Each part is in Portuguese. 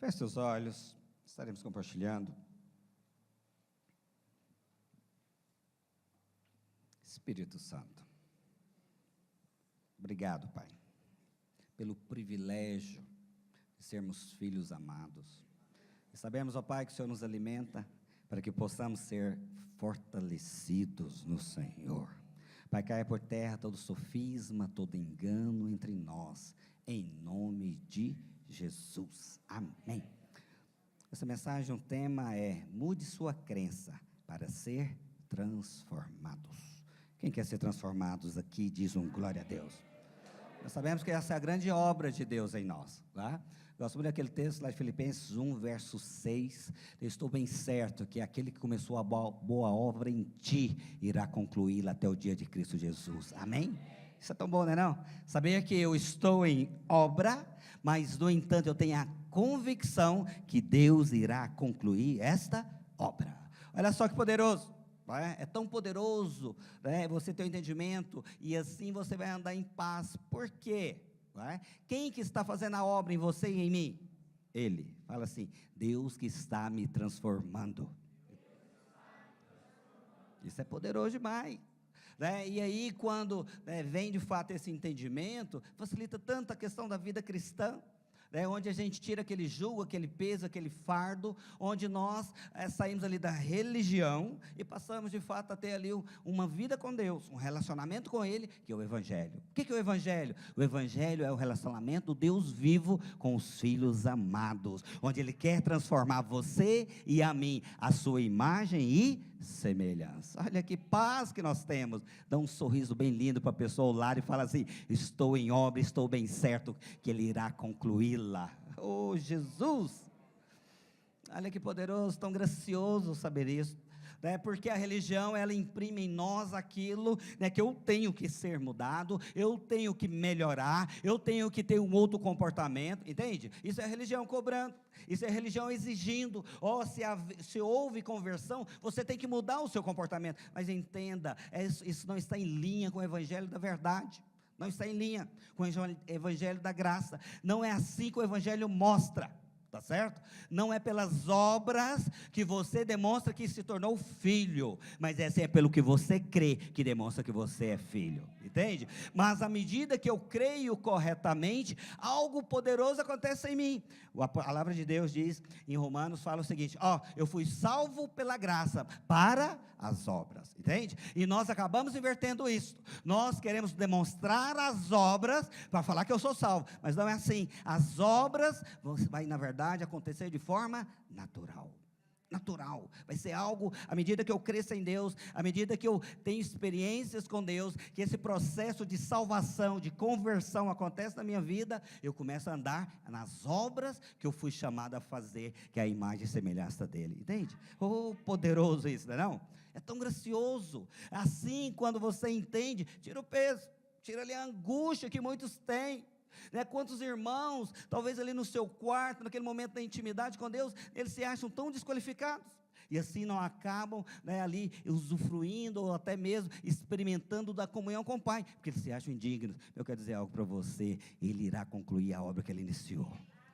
Feche seus olhos, estaremos compartilhando. Espírito Santo, obrigado, Pai, pelo privilégio de sermos filhos amados. E sabemos, ó Pai, que o Senhor nos alimenta para que possamos ser fortalecidos no Senhor. Pai, caia por terra todo sofisma, todo engano entre nós, em nome de Jesus. Amém. Essa mensagem, o tema é: mude sua crença para ser transformados. Quem quer ser transformados aqui, diz um glória a Deus. Nós sabemos que essa é a grande obra de Deus em nós, tá? Gosto muito daquele texto lá de Filipenses 1, verso 6, eu estou bem certo que aquele que começou a boa obra em ti, irá concluí-la até o dia de Cristo Jesus, amém? Isso é tão bom, não é não? Saber que eu estou em obra, mas no entanto eu tenho a convicção que Deus irá concluir esta obra. Olha só que poderoso. É tão poderoso, né, você ter o entendimento, e assim você vai andar em paz. Por quê? Quem que está fazendo a obra em você e em mim? Ele. Fala assim: Deus que está me transformando. Isso é poderoso demais, né? E aí quando vem de fato esse entendimento, facilita tanto a questão da vida cristã, onde a gente tira aquele jugo, aquele peso, aquele fardo, onde nós saímos ali da religião e passamos de fato a ter ali uma vida com Deus, um relacionamento com Ele, que é o Evangelho. O que é o Evangelho? O Evangelho é o relacionamento do Deus vivo com os filhos amados, onde Ele quer transformar você e a mim, a sua imagem e semelhança. Olha que paz que nós temos. Dá um sorriso bem lindo para a pessoa ao lado e fala assim: estou em obra, estou bem certo que Ele irá concluí-la. Oh Jesus, olha que poderoso, tão gracioso saber isso, porque a religião, ela imprime em nós aquilo, que eu tenho que ser mudado, eu tenho que melhorar, eu tenho que ter um outro comportamento, entende? Isso é a religião cobrando, isso é a religião exigindo. Se houve conversão, você tem que mudar o seu comportamento, mas entenda, isso não está em linha com o Evangelho da verdade, não está em linha com o Evangelho da graça, não é assim que o Evangelho mostra. Tá certo? Não é pelas obras que você demonstra que se tornou filho, mas é pelo que você crê que demonstra que você é filho, entende? Mas à medida que eu creio corretamente, algo poderoso acontece em mim. A palavra de Deus diz, em Romanos, fala o seguinte: eu fui salvo pela graça para as obras, entende? E nós acabamos invertendo isso. Nós queremos demonstrar as obras para falar que eu sou salvo, mas não é assim. As obras vai, na verdade, acontecer de forma natural, vai ser algo, à medida que eu cresço em Deus, à medida que eu tenho experiências com Deus, que esse processo de salvação, de conversão acontece na minha vida, eu começo a andar nas obras que eu fui chamado a fazer, que é a imagem e semelhança dele, entende? Oh, poderoso isso, não é não? É tão gracioso. Assim, quando você entende, tira o peso, tira ali a angústia que muitos têm. Quantos irmãos, talvez ali no seu quarto, naquele momento da intimidade com Deus, eles se acham tão desqualificados, e assim não acabam ali usufruindo, ou até mesmo experimentando da comunhão com o Pai, porque eles se acham indignos. Eu quero dizer algo para você: Ele irá concluir a obra que Ele iniciou,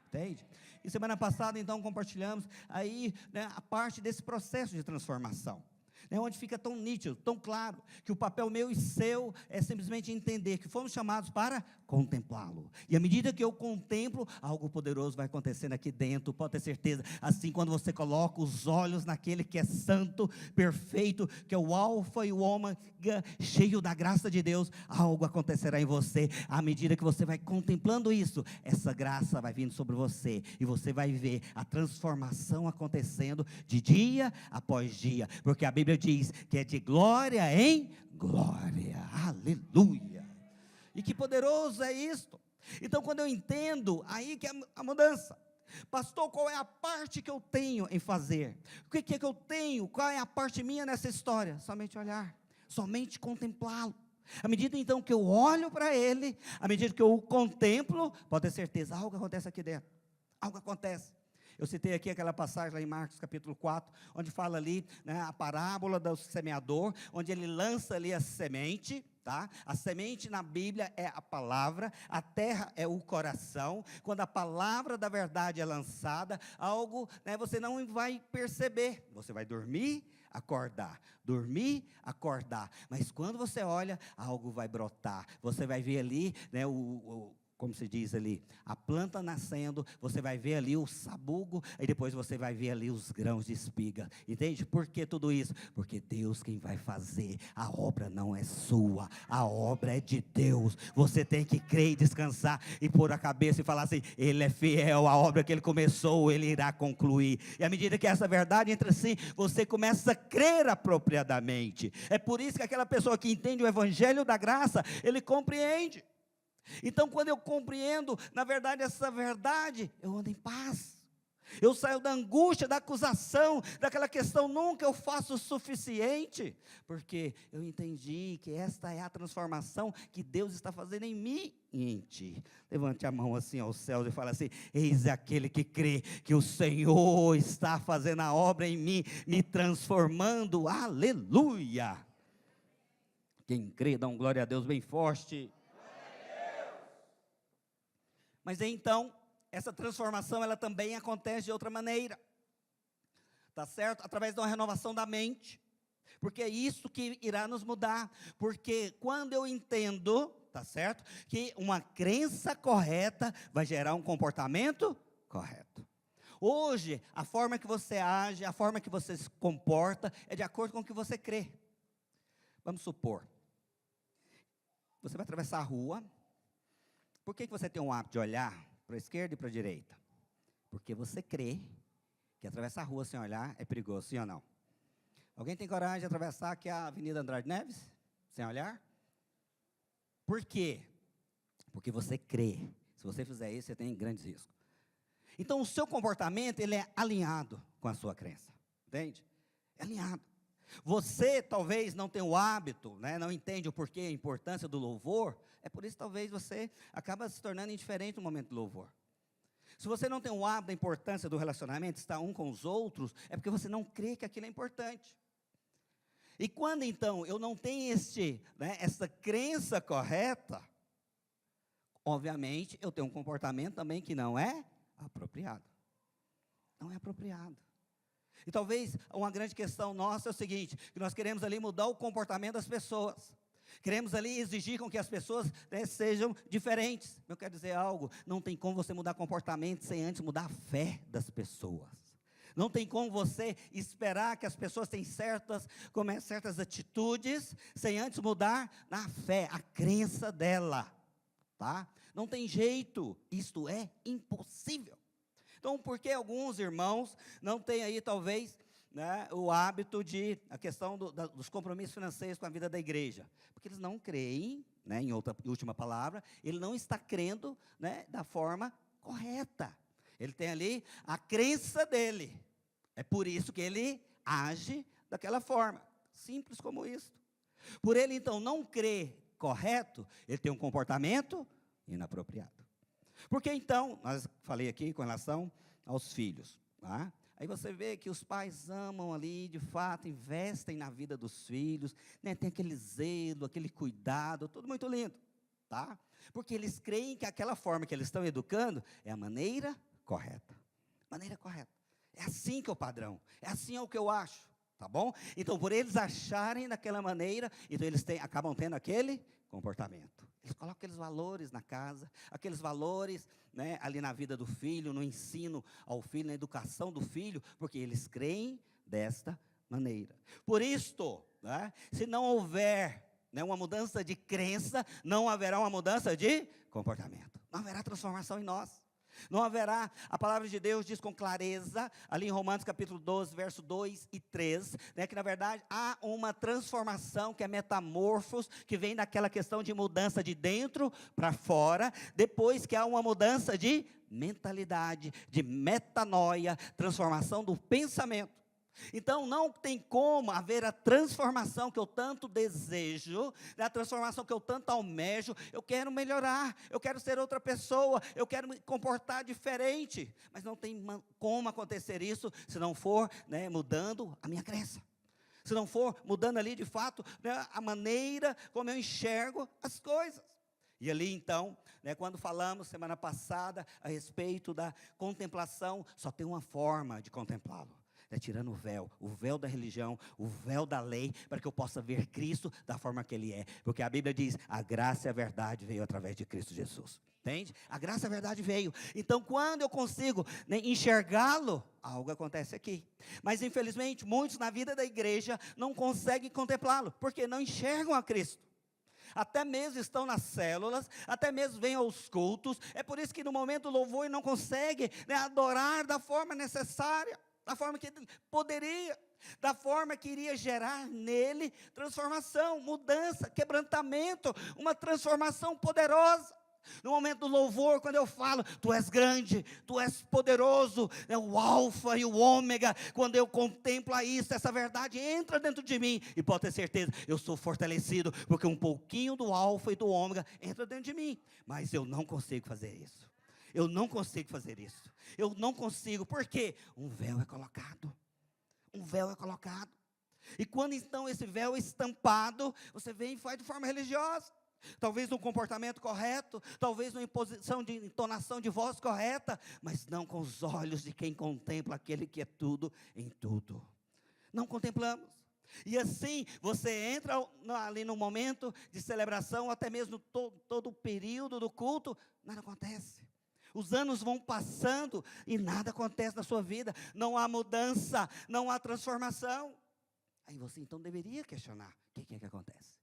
entende? E semana passada então compartilhamos aí a parte desse processo de transformação, onde fica tão nítido, tão claro, que o papel meu e seu é simplesmente entender que fomos chamados para contemplá-lo, e à medida que eu contemplo, algo poderoso vai acontecendo aqui dentro, pode ter certeza. Assim, quando você coloca os olhos naquele que é santo, perfeito, que é o alfa e o ômega, cheio da graça de Deus, algo acontecerá em você. À medida que você vai contemplando isso, essa graça vai vindo sobre você, e você vai ver a transformação acontecendo de dia após dia, porque a Bíblia diz que é de glória em glória, aleluia. E que poderoso é isto. Então, quando eu entendo, aí que é a mudança. Pastor, qual é a parte que eu tenho em fazer? O que é que eu tenho? Qual é a parte minha nessa história? Somente olhar, somente contemplá-lo. À medida então que eu olho para Ele, à medida que eu o contemplo, pode ter certeza, algo acontece aqui dentro, algo acontece. Eu citei aqui aquela passagem lá em Marcos capítulo 4, onde fala ali, né, a parábola do semeador, onde ele lança ali a semente, tá? A semente na Bíblia é a palavra, a terra é o coração. Quando a palavra da verdade é lançada, algo, né, você não vai perceber, você vai dormir, dormir, acordar, mas quando você olha, algo vai brotar, você vai ver ali, né, como se diz ali, a planta nascendo, você vai ver ali o sabugo, e depois você vai ver ali os grãos de espiga, entende? Por que tudo isso? Porque Deus quem vai fazer, a obra não é sua, a obra é de Deus, você tem que crer e descansar, e pôr a cabeça e falar assim, Ele é fiel, a obra que Ele começou, Ele irá concluir, e à medida que essa verdade entra assim, você começa a crer apropriadamente, é por isso que aquela pessoa que entende o Evangelho da graça, ele compreende. Então, quando eu compreendo, na verdade, essa verdade, eu ando em paz. Eu saio da angústia, da acusação, daquela questão, nunca eu faço o suficiente, porque eu entendi que esta é a transformação que Deus está fazendo em mim e em ti. Levante a mão assim aos céus e fala assim, eis aquele que crê que o Senhor está fazendo a obra em mim, me transformando, aleluia. Quem crê, dá um glória a Deus bem forte. Mas então, essa transformação, ela também acontece de outra maneira, tá certo? Através de uma renovação da mente, porque é isso que irá nos mudar, porque quando eu entendo, tá certo? Que uma crença correta vai gerar um comportamento correto. Hoje, a forma que você age, a forma que você se comporta, é de acordo com o que você crê. Vamos supor, você vai atravessar a rua. Por que você tem um hábito de olhar para a esquerda e para a direita? Porque você crê que atravessar a rua sem olhar é perigoso, sim ou não? Alguém tem coragem de atravessar aqui a Avenida Andrade Neves sem olhar? Por quê? Porque você crê. Se você fizer isso, você tem grandes riscos. Então, o seu comportamento, ele é alinhado com a sua crença. Entende? É alinhado. Você talvez não tenha o hábito, né, não entende o porquê, a importância do louvor, é por isso talvez você acaba se tornando indiferente no momento do louvor. Se você não tem o hábito da importância do relacionamento, estar um com os outros, é porque você não crê que aquilo é importante. E quando então eu não tenho essa crença correta, obviamente eu tenho um comportamento também que não é apropriado. Não é apropriado. E talvez uma grande questão nossa é o seguinte, que nós queremos ali mudar o comportamento das pessoas. Queremos ali exigir com que as pessoas, né, sejam diferentes. Eu quero dizer algo, não tem como você mudar comportamento sem antes mudar a fé das pessoas. Não tem como você esperar que as pessoas tenham certas atitudes, sem antes mudar na fé, a crença dela. Tá? Não tem jeito, isto é impossível. Então, por que alguns irmãos não têm aí, talvez, né, o hábito a questão dos compromissos financeiros com a vida da igreja? Porque eles não creem, né, em última palavra, ele não está crendo, né, da forma correta. Ele tem ali a crença dele. É por isso que ele age daquela forma. Simples como isso. Por ele, então, não crer correto, ele tem um comportamento inapropriado. Porque então, falei aqui com relação aos filhos, tá? Aí você vê que os pais amam ali, de fato, investem na vida dos filhos, né? Tem aquele zelo, aquele cuidado, tudo muito lindo, tá? Porque eles creem que aquela forma que eles estão educando é a maneira correta. Maneira correta. É assim que é o padrão, é assim é o que eu acho, tá bom? Então, por eles acharem daquela maneira, então eles acabam tendo aquele comportamento. Eles colocam aqueles valores na casa, aqueles valores, né, ali na vida do filho, no ensino ao filho, na educação do filho, porque eles creem desta maneira. Por isto, né, se não houver, né, uma mudança de crença, não haverá uma mudança de comportamento. Não haverá transformação em nós. Não haverá, a palavra de Deus diz com clareza, ali em Romanos capítulo 12, verso 2 e 3, né, que na verdade há uma transformação que é metamorfos, que vem daquela questão de mudança de dentro para fora, depois que há uma mudança de mentalidade, de metanoia, transformação do pensamento. Então, não tem como haver a transformação que eu tanto desejo, a transformação que eu tanto almejo. Eu quero melhorar, eu quero ser outra pessoa, eu quero me comportar diferente. Mas não tem como acontecer isso se não for, né, mudando a minha crença. Se não for mudando ali, de fato, né, a maneira como eu enxergo as coisas. E ali, então, né, quando falamos semana passada a respeito da contemplação, só tem uma forma de contemplá-lo. É tirando o véu da religião, o véu da lei, para que eu possa ver Cristo da forma que Ele é. Porque a Bíblia diz, a graça e a verdade veio através de Cristo Jesus. Entende? A graça e a verdade veio. Então, quando eu consigo, né, enxergá-lo, algo acontece aqui. Mas, infelizmente, muitos na vida da igreja não conseguem contemplá-lo, porque não enxergam a Cristo. Até mesmo estão nas células, até mesmo vêm aos cultos. É por isso que no momento do louvor ele não consegue, né, adorar da forma necessária, da forma que ele poderia, da forma que iria gerar nele transformação, mudança, quebrantamento, uma transformação poderosa. No momento do louvor, quando eu falo, tu és grande, tu és poderoso, é o alfa e o ômega, quando eu contemplo isso, essa verdade entra dentro de mim, e pode ter certeza, eu sou fortalecido, porque um pouquinho do alfa e do ômega entra dentro de mim, mas eu não consigo fazer isso, eu não consigo fazer isso, eu não consigo, porque um véu é colocado, e quando então esse véu é estampado, você vem e faz de forma religiosa, talvez um comportamento correto, talvez uma imposição de entonação de voz correta, mas não com os olhos de quem contempla aquele que é tudo em tudo. Não contemplamos. E assim, você entra ali no momento de celebração, até mesmo todo o período do culto, nada acontece. Os anos vão passando e nada acontece na sua vida, não há mudança, não há transformação. Aí você então deveria questionar, o que é que acontece?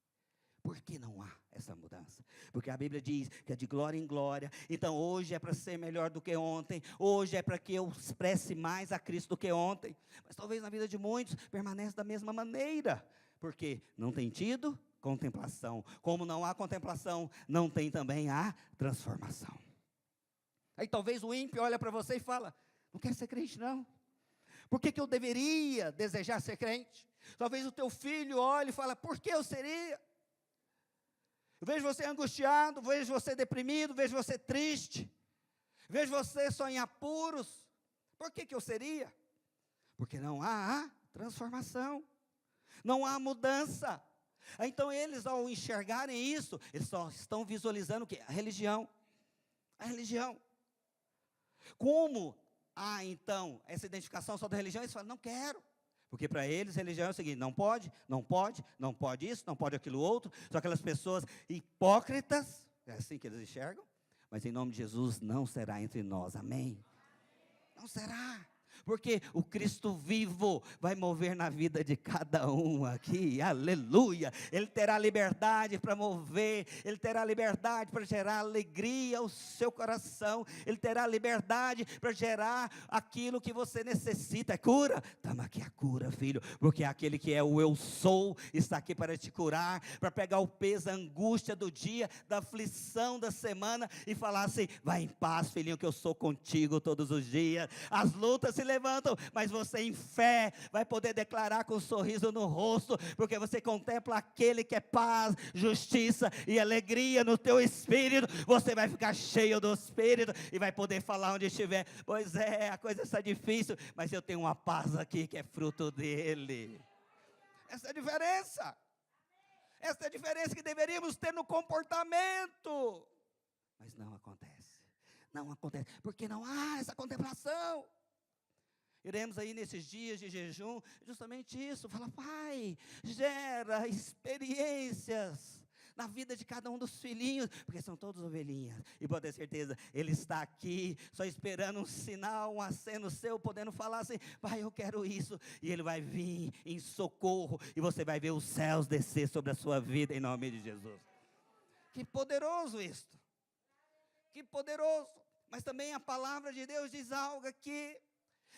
Por que não há essa mudança? Porque a Bíblia diz que é de glória em glória. Então hoje é para ser melhor do que ontem. Hoje é para que eu expresse mais a Cristo do que ontem. Mas talvez na vida de muitos permaneça da mesma maneira. Porque não tem tido contemplação. Como não há contemplação, não tem também a transformação. Aí talvez o ímpio olha para você e fala, não quero ser crente não. Por que eu deveria desejar ser crente? Talvez o teu filho olhe e fala, por que eu seria? Eu vejo você angustiado, vejo você deprimido, vejo você triste, vejo você só em apuros. Por que eu seria? Porque não há a transformação, não há mudança. Então eles, ao enxergarem isso, eles só estão visualizando o quê? A religião. A religião. Como há então essa identificação só da religião, eles falam, não quero. Porque para eles, religião é o seguinte, não pode isso, não pode aquilo outro. São aquelas pessoas hipócritas, é assim que eles enxergam. Mas em nome de Jesus, não será entre nós, amém? Não será. Porque o Cristo vivo vai mover na vida de cada um aqui, aleluia. Ele terá liberdade para mover, ele terá liberdade para gerar alegria ao seu coração, ele terá liberdade para gerar aquilo que você necessita. É cura? Toma aqui a cura, filho, porque aquele que é o eu sou, está aqui para te curar, para pegar o peso, a angústia do dia, da aflição da semana e falar assim, vai em paz, filhinho, que eu sou contigo todos os dias. As lutas se levantam, mas você em fé vai poder declarar com um sorriso no rosto, porque você contempla aquele que é paz, justiça e alegria no teu espírito. Você vai ficar cheio do espírito e vai poder falar onde estiver, pois é, a coisa está difícil, mas eu tenho uma paz aqui que é fruto dele. Essa é a diferença. Essa é a diferença que deveríamos ter no comportamento, mas não acontece. Não acontece, porque não há essa contemplação. Iremos aí nesses dias de jejum, justamente isso, fala, Pai, gera experiências na vida de cada um dos filhinhos, porque são todos ovelhinhas, e pode ter certeza, Ele está aqui, só esperando um sinal, um aceno seu, podendo falar assim, Pai, eu quero isso, e Ele vai vir em socorro, e você vai ver os céus descer sobre a sua vida, em nome de Jesus. Que poderoso isto, que poderoso, mas também a palavra de Deus diz algo aqui,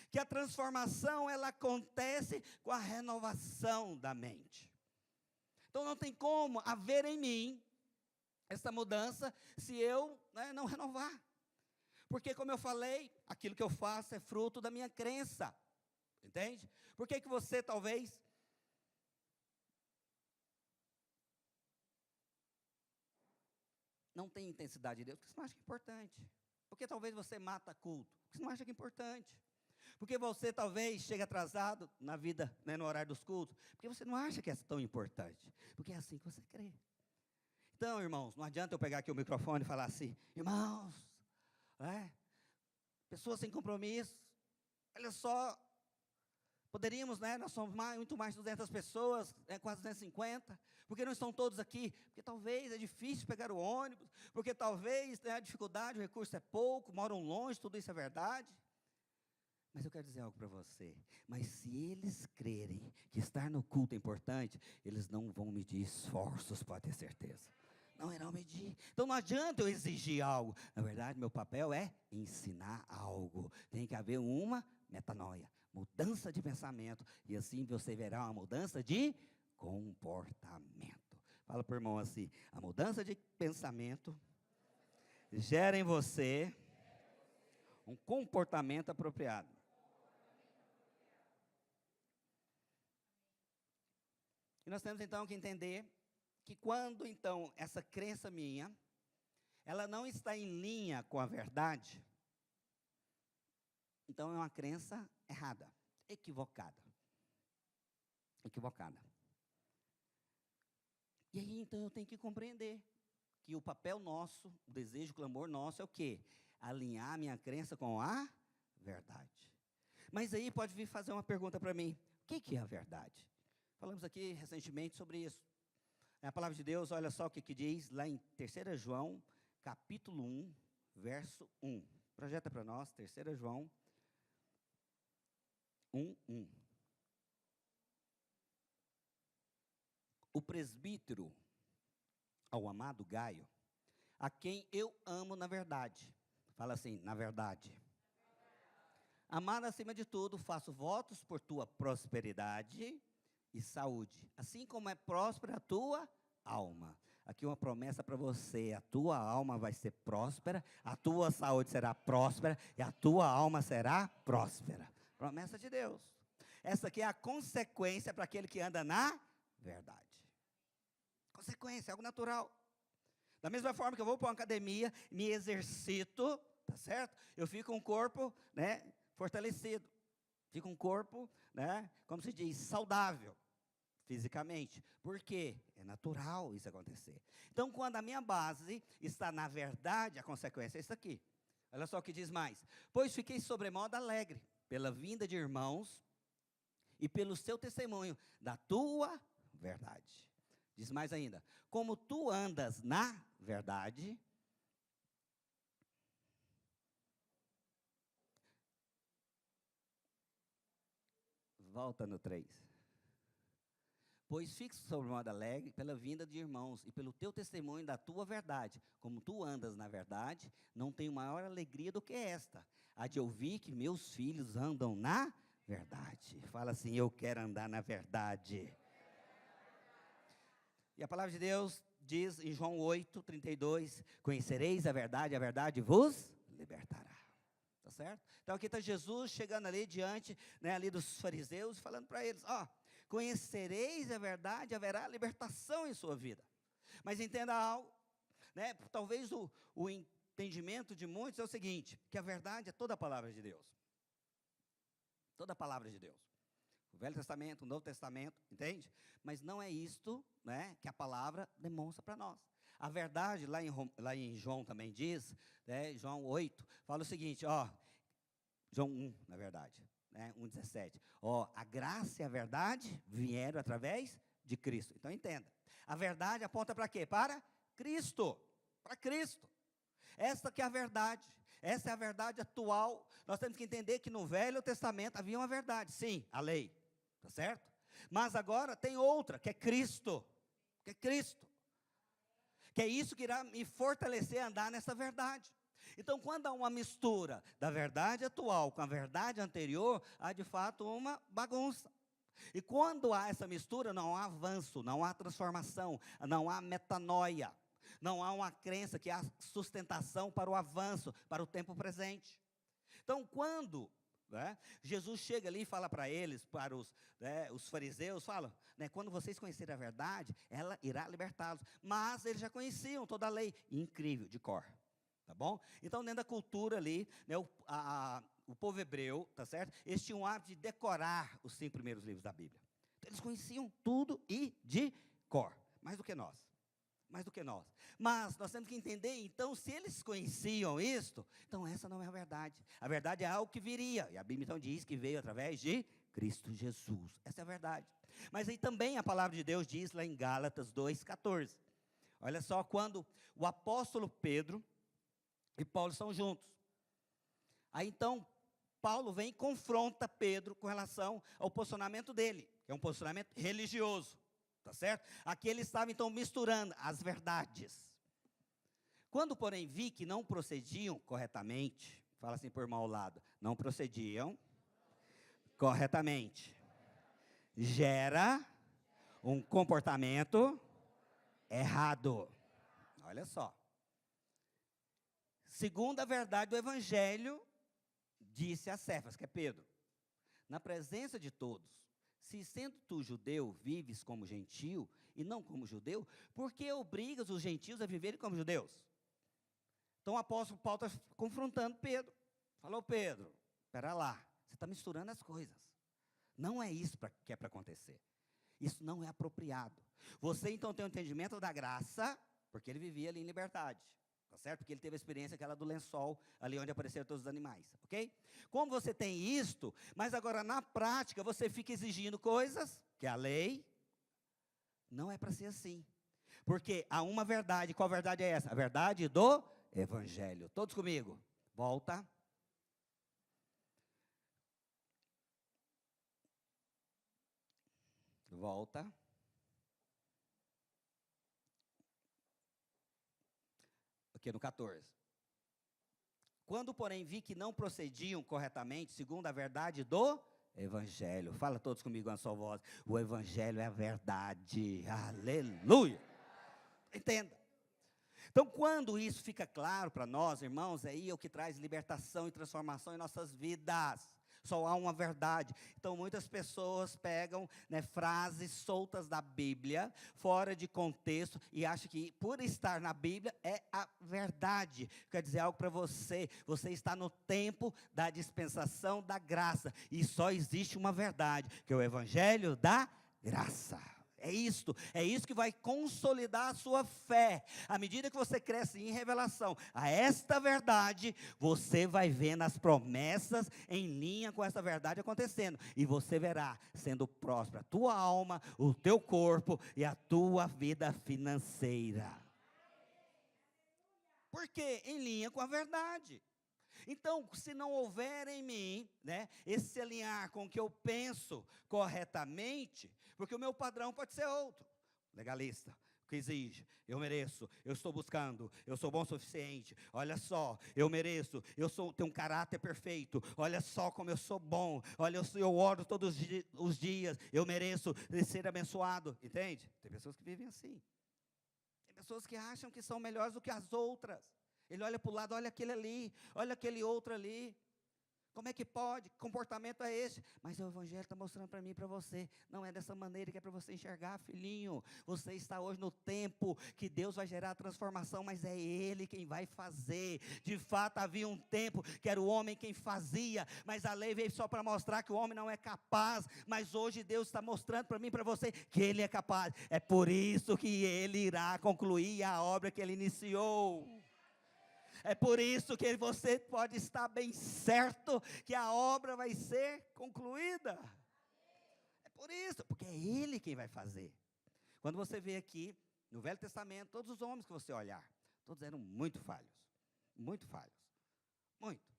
que a transformação, ela acontece com a renovação da mente. Então não tem como haver em mim essa mudança se eu, não renovar. Porque como eu falei, aquilo que eu faço é fruto da minha crença. Entende? Por que você talvez não tem intensidade de Deus? Porque você não acha que é importante. Porque talvez você mata culto, porque você não acha que é importante. Porque você talvez chega atrasado na vida, né, no horário dos cultos, porque você não acha que é tão importante. Porque é assim que você crê. Então, irmãos, não adianta eu pegar aqui o microfone e falar assim, irmãos, pessoas sem compromisso, olha só, poderíamos, nós somos muito mais de 200 pessoas, quase 250, porque não estão todos aqui? Porque talvez é difícil pegar o ônibus, porque talvez a dificuldade, o recurso é pouco, moram longe, tudo isso é verdade. Mas eu quero dizer algo para você, mas se eles crerem que estar no culto é importante, eles não vão medir esforços, pode ter certeza. Não irão medir. Então não adianta eu exigir algo. Na verdade, meu papel é ensinar algo. Tem que haver uma metanoia, mudança de pensamento. E assim você verá uma mudança de comportamento. Fala para o irmão assim, a mudança de pensamento gera em você um comportamento apropriado. E nós temos então que entender que quando, então, essa crença minha, ela não está em linha com a verdade, então é uma crença errada, equivocada. Equivocada. E aí, então, eu tenho que compreender que o papel nosso, o desejo, o clamor nosso é o quê? Alinhar a minha crença com a verdade. Mas aí pode vir fazer uma pergunta para mim, o que é a verdade? Falamos aqui recentemente sobre isso. A palavra de Deus, olha só o que diz lá em 3 João, capítulo 1, verso 1. Projeta para nós, 3 João 1, 1. O presbítero, ao amado Gaio, a quem eu amo na verdade. Fala assim, na verdade. Amado acima de tudo, faço votos por tua prosperidade e saúde, assim como é próspera a tua alma. Aqui uma promessa para você, a tua alma vai ser próspera, a tua saúde será próspera e a tua alma será próspera. Promessa de Deus. Essa aqui é a consequência para aquele que anda na verdade. Consequência, algo natural. Da mesma forma que eu vou para uma academia, me exercito, tá certo? Eu fico com um corpo, fortalecido. Fico com um corpo, como se diz, saudável. Fisicamente. Por quê? É natural isso acontecer. Então, quando a minha base está na verdade, a consequência é isso aqui. Olha só o que diz mais. Pois fiquei sobremodo alegre pela vinda de irmãos e pelo seu testemunho da tua verdade. Diz mais ainda. Como tu andas na verdade, volta no 3. Pois fico sobre modo alegre pela vinda de irmãos e pelo teu testemunho da tua verdade. Como tu andas na verdade, não tenho maior alegria do que esta, a de ouvir que meus filhos andam na verdade. Fala assim, eu quero andar na verdade. E a palavra de Deus diz em João 8:32, conhecereis a verdade vos libertará. Tá certo? Então aqui está Jesus chegando ali diante, ali dos fariseus, falando para eles, conhecereis a verdade, haverá libertação em sua vida. Mas entenda algo, talvez o entendimento de muitos é o seguinte, que a verdade é toda a palavra de Deus. Toda a palavra de Deus. O Velho Testamento, o Novo Testamento, entende? Mas não é isto, que a palavra demonstra para nós. A verdade, lá em João também diz, João 8, fala o seguinte, João 1, na verdade, 1,17. A graça e a verdade vieram através de Cristo. Então, entenda. A verdade aponta para quê? Para Cristo. Para Cristo. Esta que é a verdade. Essa é a verdade atual. Nós temos que entender que no Velho Testamento havia uma verdade. Sim, a lei. Tá certo? Mas agora tem outra, que é Cristo. Que é Cristo. Que é isso que irá me fortalecer a andar nessa verdade. Então, quando há uma mistura da verdade atual com a verdade anterior, há de fato uma bagunça. E quando há essa mistura, não há avanço, não há transformação, não há metanoia, não há uma crença que há sustentação para o avanço, para o tempo presente. Então, quando né? Jesus chega ali e fala para eles, para os fariseus, fala, né, quando vocês conhecerem a verdade, ela irá libertá-los. Mas eles já conheciam toda a lei, incrível, de cor, tá bom? Então, dentro da cultura ali, né, o povo hebreu, tá certo? Eles tinham o hábito de decorar os 5 primeiros livros da Bíblia. Então, eles conheciam tudo e de cor, mais do que nós. Mais do que nós. Mas nós temos que entender, então, se eles conheciam isto, então essa não é a verdade. A verdade é algo que viria. E a Bíblia então diz que veio através de Cristo Jesus. Essa é a verdade. Mas aí também a palavra de Deus diz lá em Gálatas 2,14. Olha só, quando o apóstolo Pedro e Paulo estão juntos. Aí então, Paulo vem e confronta Pedro com relação ao posicionamento dele, que é um posicionamento religioso. Tá certo? Aqui ele estava então misturando as verdades. Quando, porém, vi que não procediam corretamente, fala assim por irmão ao lado, não procediam corretamente, gera um comportamento errado. Olha só. Segundo a verdade do Evangelho, disse a Cefas, que é Pedro, na presença de todos, se sendo tu judeu, vives como gentio e não como judeu, por que obrigas os gentios a viverem como judeus? Então o apóstolo Paulo está confrontando Pedro. Falou, Pedro, espera lá, você está misturando as coisas. Não é isso que é para acontecer. Isso não é apropriado. Você então tem um entendimento da graça, porque ele vivia ali em liberdade. Tá certo? Porque ele teve a experiência aquela do lençol, ali onde apareceram todos os animais, ok? Como você tem isto, mas agora na prática você fica exigindo coisas, que a lei, não é para ser assim. Porque há uma verdade, qual verdade é essa? A verdade do Evangelho. Todos comigo, volta. Volta. Aqui no 14. Quando, porém, vi que não procediam corretamente, segundo a verdade do Evangelho. Fala todos comigo uma só voz. O Evangelho é a verdade. Aleluia. Entenda. Então, quando isso fica claro para nós, irmãos, aí é o que traz libertação e transformação em nossas vidas. Só há uma verdade. Então, muitas pessoas pegam, né, frases soltas da Bíblia, fora de contexto, e acham que por estar na Bíblia é a verdade. Quer dizer algo para você. Você está no tempo da dispensação da graça. E só existe uma verdade, que é o Evangelho da graça. É isso que vai consolidar a sua fé. À medida que você cresce em revelação a esta verdade, você vai vendo as promessas em linha com essa verdade acontecendo. E você verá sendo próspera a tua alma, o teu corpo e a tua vida financeira. Por quê? Em linha com a verdade. Então, se não houver em mim, né, esse alinhar com o que eu penso corretamente, porque o meu padrão pode ser outro, legalista, que exige, eu mereço, eu estou buscando, eu sou bom o suficiente, olha só, eu mereço, tenho um caráter perfeito, olha só como eu sou bom, olha, eu oro todos os dias, eu mereço ser abençoado, entende? Tem pessoas que vivem assim, tem pessoas que acham que são melhores do que as outras. Ele olha para o lado, olha aquele ali, olha aquele outro ali. Como é que pode? Que comportamento é esse? Mas o Evangelho está mostrando para mim e para você. Não é dessa maneira que é para você enxergar, filhinho. Você está hoje no tempo que Deus vai gerar a transformação, mas é Ele quem vai fazer. De fato, havia um tempo que era o homem quem fazia, mas a lei veio só para mostrar que o homem não é capaz. Mas hoje Deus está mostrando para mim e para você que Ele é capaz. É por isso que Ele irá concluir a obra que Ele iniciou. É por isso que você pode estar bem certo que a obra vai ser concluída. É por isso, porque é Ele quem vai fazer. Quando você vê aqui, no Velho Testamento, todos os homens que você olhar, todos eram muito falhos. Muito falhos. Muito.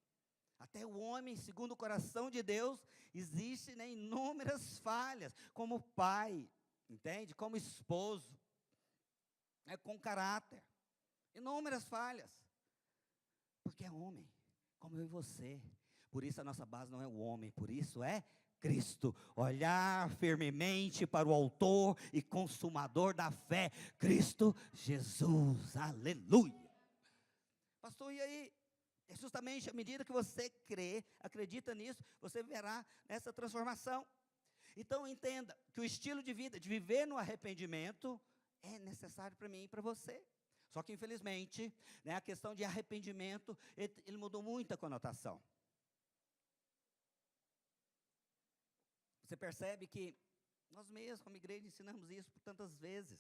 Até o homem, segundo o coração de Deus, existem, né, inúmeras falhas, como pai, entende? Como esposo, com caráter. Inúmeras falhas. Porque é homem, como eu e você. Por isso a nossa base não é o homem, por isso é Cristo. Olhar firmemente para o autor e consumador da fé, Cristo Jesus. Aleluia. Pastor, e aí? Esse justamente à medida que você crê, acredita nisso, você verá essa transformação. Então entenda que o estilo de vida, de viver no arrependimento, é necessário para mim e para você. Só que infelizmente, né, a questão de arrependimento, ele mudou muito a conotação. Você percebe que nós mesmos, como igreja, ensinamos isso por tantas vezes.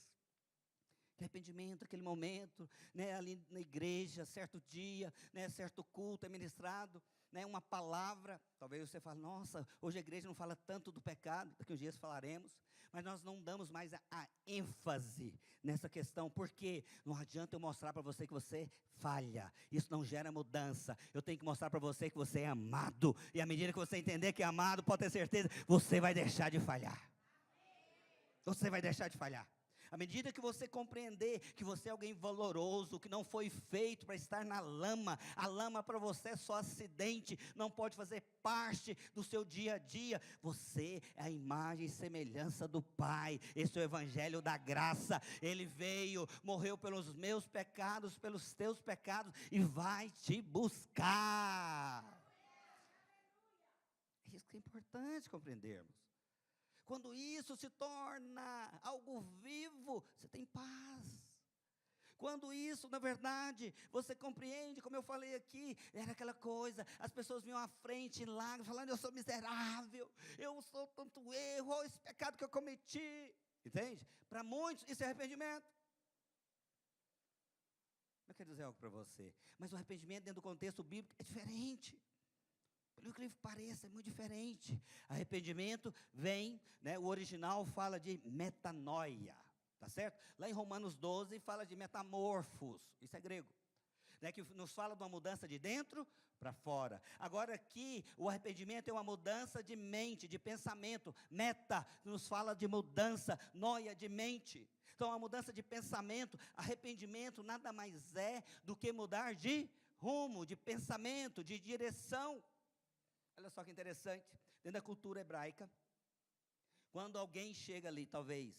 Que arrependimento, aquele momento, né, ali na igreja, certo dia, né, certo culto é ministrado, né, uma palavra, talvez você fale, nossa, hoje a igreja não fala tanto do pecado, daqui uns dias falaremos, mas nós não damos mais a ênfase nessa questão, porque não adianta eu mostrar para você que você falha, isso não gera mudança, eu tenho que mostrar para você que você é amado, e à medida que você entender que é amado, pode ter certeza, você vai deixar de falhar, você vai deixar de falhar. À medida que você compreender que você é alguém valoroso, que não foi feito para estar na lama, a lama para você é só acidente, não pode fazer parte do seu dia a dia, você é a imagem e semelhança do Pai, esse é o evangelho da graça, Ele veio, morreu pelos meus pecados, pelos teus pecados, e vai te buscar. Isso que é importante compreendermos. Quando isso se torna algo vivo, você tem paz. Quando isso, na verdade, você compreende, como eu falei aqui, era aquela coisa, as pessoas vinham à frente em lágrimas, falando, eu sou miserável, eu sou tanto erro, olha esse pecado que eu cometi. Entende? Para muitos, isso é arrependimento. Eu quero dizer algo para você, mas o arrependimento dentro do contexto bíblico é diferente. Pelo que pareça, é muito diferente. Arrependimento vem, né, o original fala de metanoia, tá certo? Lá em Romanos 12 fala de metamorfos, isso é grego, né, que nos fala de uma mudança de dentro para fora. Agora aqui, o arrependimento é uma mudança de mente, de pensamento. Meta nos fala de mudança, noia de mente. Então, a mudança de pensamento, arrependimento nada mais é do que mudar de rumo, de pensamento, de direção. Olha só que interessante, dentro da cultura hebraica, quando alguém chega ali, talvez,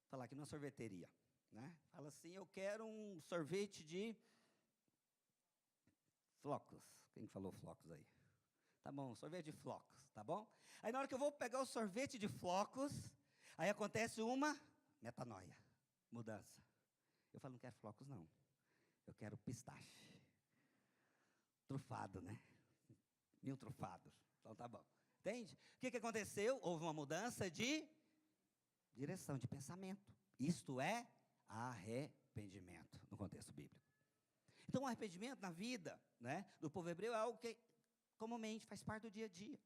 falar aqui numa sorveteria, né? Fala assim, eu quero um sorvete de flocos. Quem falou flocos aí? Tá bom, sorvete de flocos, tá bom? Aí na hora que eu vou pegar o sorvete de flocos, aí acontece uma metanoia, mudança. Eu falo, não quero flocos não, eu quero pistache. Trufado, né? Vinham trufados, então tá bom, entende? O que aconteceu? Houve uma mudança de direção, de pensamento, isto é arrependimento, no contexto bíblico. Então o arrependimento na vida, né, do povo hebreu é algo que comumente faz parte do dia a dia.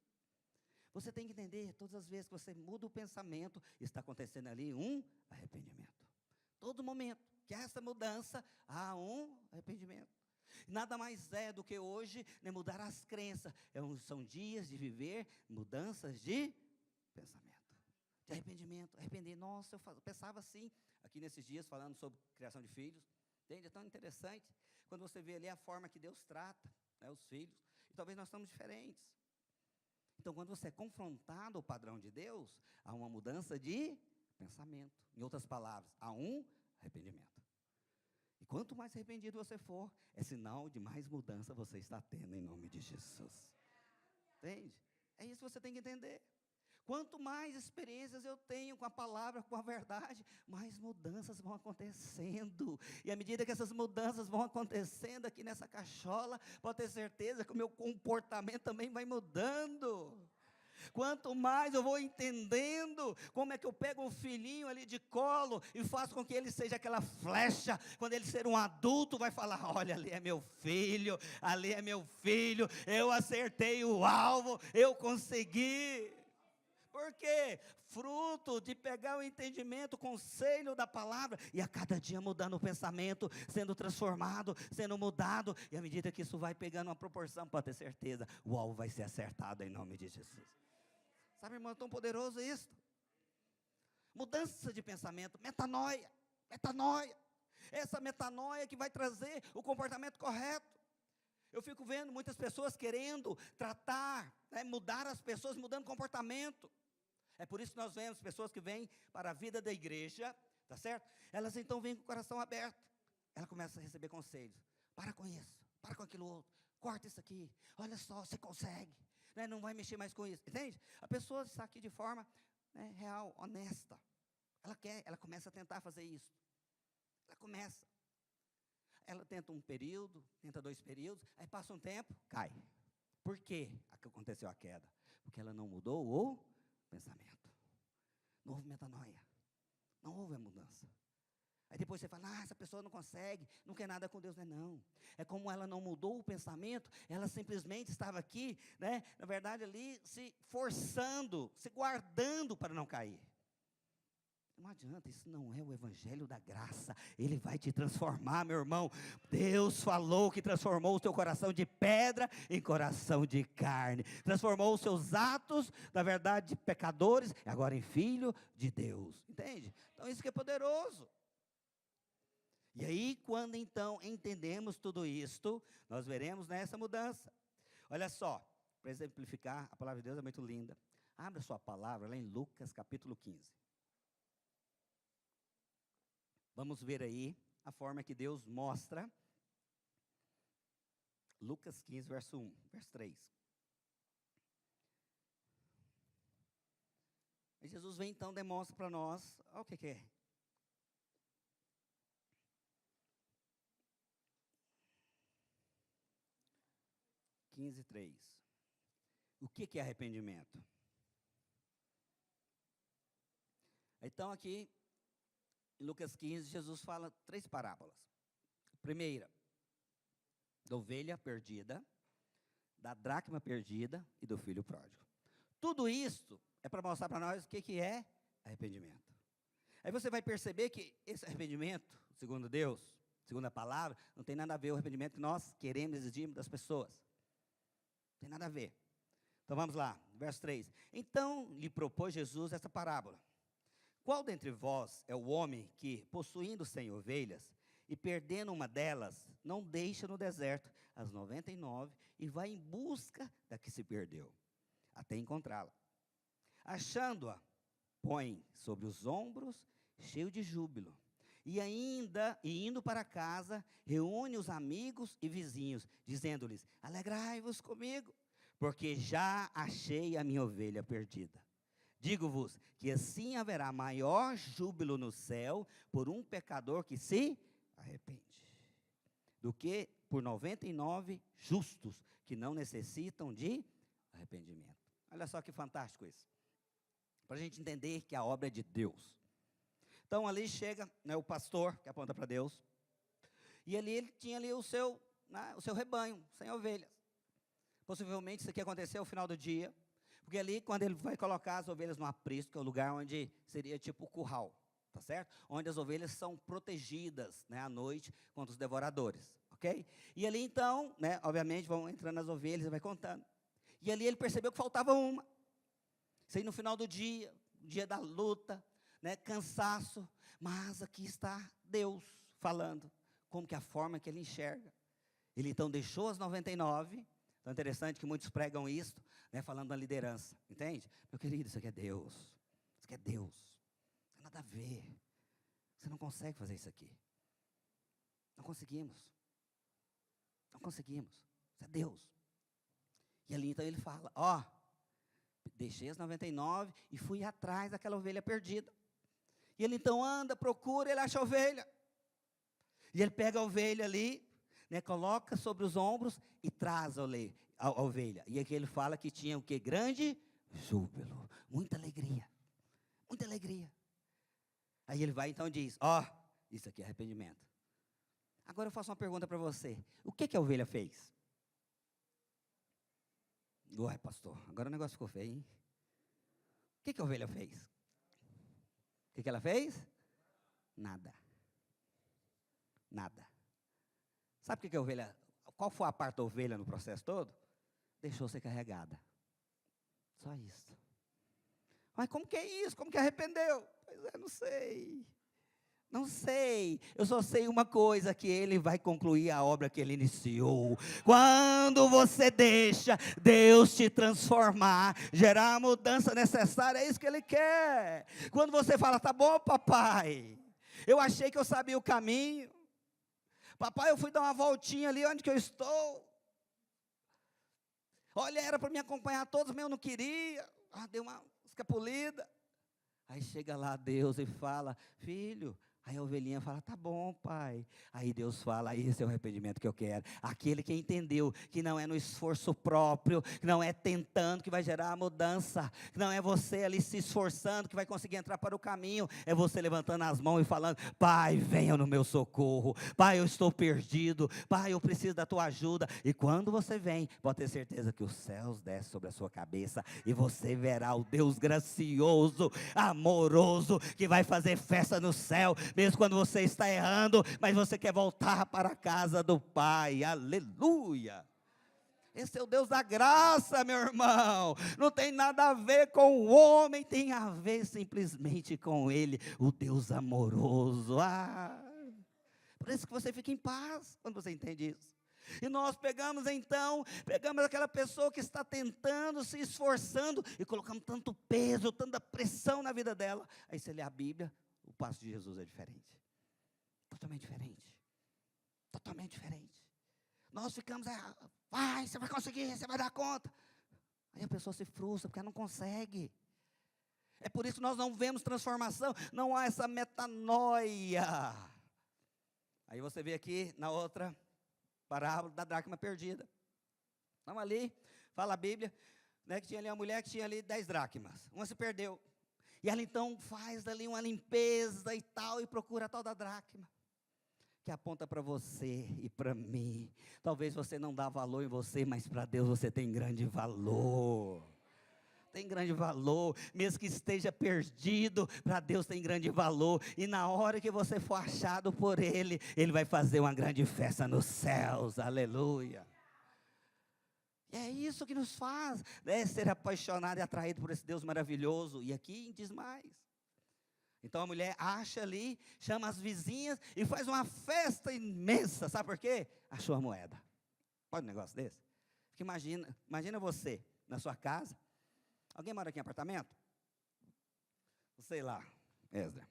Você tem que entender, todas as vezes que você muda o pensamento, está acontecendo ali um arrependimento, todo momento que há essa mudança, há um arrependimento. Nada mais é do que hoje, né, mudar as crenças. São dias de viver mudanças de pensamento, de arrependimento. Arrepender, nossa, eu pensava assim, aqui nesses dias falando sobre criação de filhos, entende? É tão interessante, quando você vê ali a forma que Deus trata, né, os filhos, e talvez nós estamos diferentes. Então, quando você é confrontado ao padrão de Deus, há uma mudança de pensamento. Em outras palavras, há um arrependimento. E quanto mais arrependido você for, é sinal de mais mudança você está tendo em nome de Jesus. Entende? É isso que você tem que entender. Quanto mais experiências eu tenho com a palavra, com a verdade, mais mudanças vão acontecendo. E à medida que essas mudanças vão acontecendo aqui nessa cachola, pode ter certeza que o meu comportamento também vai mudando. Quanto mais eu vou entendendo como é que eu pego um filhinho ali de colo e faço com que ele seja aquela flecha, quando ele ser um adulto vai falar, olha, ali é meu filho, ali é meu filho, eu acertei o alvo, eu consegui. Por quê? Fruto de pegar o entendimento, o conselho da palavra, e a cada dia mudando o pensamento, sendo transformado, sendo mudado, e à medida que isso vai pegando uma proporção, pode ter certeza, o alvo vai ser acertado em nome de Jesus. Sabe, irmão, é tão poderoso isso. Mudança de pensamento, metanoia. Essa metanoia que vai trazer o comportamento correto. Eu fico vendo muitas pessoas querendo tratar, né, mudar as pessoas, mudando comportamento. É por isso que nós vemos pessoas que vêm para a vida da igreja, tá certo? Elas então vêm com o coração aberto. Ela começa a receber conselhos. Para com isso, para com aquilo outro, corta isso aqui, olha só, você consegue, né? Não vai mexer mais com isso, entende? A pessoa está aqui de forma, né, real, honesta, ela começa a tentar fazer isso, ela tenta um período, tenta 2 períodos, aí passa um tempo, cai. Por quê que aconteceu a queda? Porque ela não mudou o pensamento, não houve metanoia, não houve a mudança. Aí depois você fala, essa pessoa não consegue, não quer nada com Deus. Não. É como ela não mudou o pensamento, ela simplesmente estava aqui, né, na verdade ali, se forçando, se guardando para não cair. Não adianta, isso não é o evangelho da graça, ele vai te transformar, meu irmão. Deus falou que transformou o teu coração de pedra em coração de carne, transformou os seus atos, na verdade, de pecadores, agora em filho de Deus, entende? Então isso que é poderoso. E aí, quando então entendemos tudo isto, nós veremos nessa mudança. Olha só, para exemplificar, a palavra de Deus é muito linda. Abra sua palavra lá em Lucas capítulo 15. Vamos ver aí a forma que Deus mostra. Lucas 15, verso 1, verso 3. E Jesus vem então, demonstra para nós, olha o que é. O que é arrependimento? Então aqui, em Lucas 15, Jesus fala 3 parábolas. Primeira, da ovelha perdida, da dracma perdida e do filho pródigo. Tudo isso é para mostrar para nós o que é arrependimento. Aí você vai perceber que esse arrependimento, segundo Deus, segundo a palavra, não tem nada a ver com o arrependimento que nós queremos exigir das pessoas. Não tem nada a ver. Então vamos lá, verso 3. Então lhe propôs Jesus essa parábola. Qual dentre vós é o homem que, possuindo 100 ovelhas, e perdendo uma delas, não deixa no deserto as 99 e vai em busca da que se perdeu, até encontrá-la? Achando-a, põe sobre os ombros, cheio de júbilo, e indo para casa, reúne os amigos e vizinhos, dizendo-lhes, alegrai-vos comigo, porque já achei a minha ovelha perdida. Digo-vos que assim haverá maior júbilo no céu por um pecador que se arrepende, do que por 99 justos que não necessitam de arrependimento. Olha só que fantástico isso, para a gente entender que a obra é de Deus. Então ali chega, né, o pastor que aponta para Deus, e ali ele tinha ali o seu rebanho, 100 ovelhas. Possivelmente isso aqui aconteceu ao final do dia, porque ali quando ele vai colocar as ovelhas no aprisco, que é o lugar onde seria tipo o curral, tá certo? Onde as ovelhas são protegidas, né, à noite contra os devoradores, ok? E ali então, né, obviamente vão entrando as ovelhas e vai contando. E ali ele percebeu que faltava uma. Isso aí no final do dia da luta, né, cansaço, mas aqui está Deus falando, como que a forma que ele enxerga. Ele então deixou as 99, então é interessante que muitos pregam isso, né, falando da liderança, entende? Meu querido, isso aqui é Deus, isso aqui é Deus, não tem nada a ver, você não consegue fazer isso aqui, não conseguimos, isso é Deus. E ali então ele fala, deixei as 99 e fui atrás daquela ovelha perdida. E ele então anda, procura, ele acha a ovelha. E ele pega a ovelha ali, né, coloca sobre os ombros e traz a ovelha. E aqui ele fala que tinha o que? Grande júbilo, muita alegria, muita alegria. Aí ele vai então e diz, isso aqui é arrependimento. Agora eu faço uma pergunta para você, o que a ovelha fez? Ué, pastor, agora o negócio ficou feio, hein? O que a ovelha fez? O que ela fez? Nada. Sabe o que a ovelha, qual foi a parte da ovelha no processo todo? Deixou ser carregada. Só isso. Mas como que é isso? Como que arrependeu? Pois é, não sei, eu só sei uma coisa, que Ele vai concluir a obra que Ele iniciou. Quando você deixa Deus te transformar, gerar a mudança necessária, é isso que Ele quer. Quando você fala, tá bom papai, eu achei que eu sabia o caminho, Papai, eu fui dar uma voltinha ali onde que eu estou. Olha, era para me acompanhar todos, mas eu não queria. Deu uma escapulida. Aí chega lá Deus e fala, filho. Aí a ovelhinha fala, tá bom, pai. Aí Deus fala, esse é o arrependimento que eu quero. Aquele que entendeu que não é no esforço próprio, que não é tentando que vai gerar a mudança, que não é você ali se esforçando que vai conseguir entrar para o caminho, é você levantando as mãos e falando, pai, venha no meu socorro. Pai, eu estou perdido. Pai, eu preciso da tua ajuda. E quando você vem, pode ter certeza que os céus descem sobre a sua cabeça e você verá o Deus gracioso, amoroso, que vai fazer festa no céu, mesmo quando você está errando, mas você quer voltar para a casa do Pai, aleluia. Esse é o Deus da graça, meu irmão, não tem nada a ver com o homem, tem a ver simplesmente com Ele, o Deus amoroso. Por isso que você fica em paz, quando você entende isso. E nós pegamos aquela pessoa que está tentando, se esforçando, e colocamos tanto peso, tanta pressão na vida dela. Aí você lê a Bíblia, o passo de Jesus é diferente. Totalmente diferente. Totalmente diferente. Nós ficamos, vai, você vai conseguir, você vai dar conta. Aí a pessoa se frustra, porque ela não consegue. É por isso que nós não vemos transformação, não há essa metanoia. Aí você vê aqui, na outra parábola da dracma perdida. Então ali, fala a Bíblia, né, que tinha ali uma mulher que tinha ali 10 dracmas. Uma se perdeu. E ela então faz dali uma limpeza e tal, e procura a tal da dracma, que aponta para você e para mim. Talvez você não dá valor em você, mas para Deus você tem grande valor. Tem grande valor, mesmo que esteja perdido, para Deus tem grande valor. E na hora que você for achado por Ele, Ele vai fazer uma grande festa nos céus, aleluia. É isso que nos faz, né, ser apaixonado e atraído por esse Deus maravilhoso. E aqui diz mais. Então a mulher acha ali, chama as vizinhas e faz uma festa imensa. Sabe por quê? Achou a moeda. Pode um negócio desse? Porque imagina você na sua casa. Alguém mora aqui em apartamento? Sei lá, Esdra.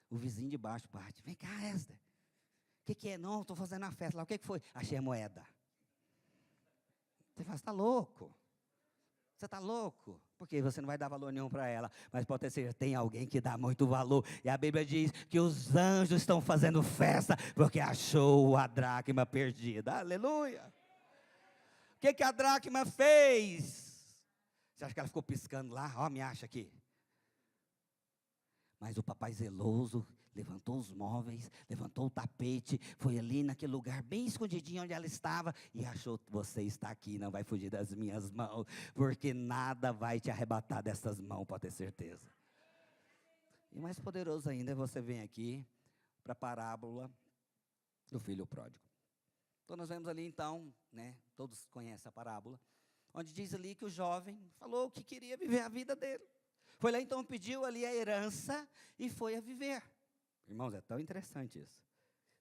O vizinho de baixo bate. Vem cá, Esdra. O que é? Não, estou fazendo uma festa lá. O que foi? Achei a moeda. Você fala, você está louco? Você está louco? Porque você não vai dar valor nenhum para ela. Mas pode ter certeza, tem alguém que dá muito valor. E a Bíblia diz que os anjos estão fazendo festa porque achou a dracma perdida. Aleluia! O que a dracma fez? Você acha que ela ficou piscando lá? Ó, me acha aqui. Mas o papai zeloso levantou os móveis, levantou o tapete, foi ali naquele lugar bem escondidinho onde ela estava e achou, você está aqui, não vai fugir das minhas mãos, porque nada vai te arrebatar dessas mãos, pode ter certeza. E mais poderoso ainda é você vem aqui para a parábola do filho pródigo. Então nós vemos ali então, né, todos conhecem a parábola, onde diz ali que o jovem falou que queria viver a vida dele. Foi lá então, pediu ali a herança e foi a viver. Irmãos, é tão interessante isso,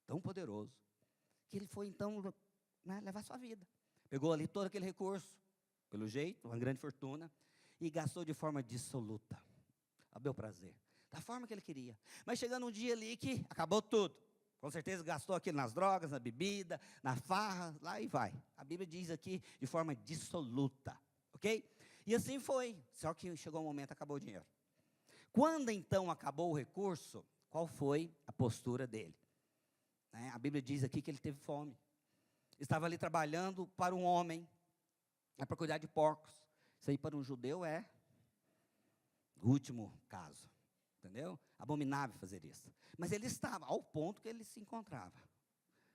tão poderoso, que ele foi então, né, levar sua vida. Pegou ali todo aquele recurso, pelo jeito, uma grande fortuna, e gastou de forma dissoluta, a bel prazer, da forma que ele queria. Mas chegando um dia ali que acabou tudo. Com certeza gastou aquilo nas drogas, na bebida, na farra, lá e vai. A Bíblia diz aqui de forma dissoluta, ok? E assim foi, só que chegou um momento, acabou o dinheiro. Quando então acabou o recurso, qual foi a postura dele? Né? A Bíblia diz aqui que ele teve fome. Estava ali trabalhando para um homem, para cuidar de porcos. Isso aí para um judeu é o último caso, entendeu? Abominável fazer isso. Mas ele estava ao ponto que ele se encontrava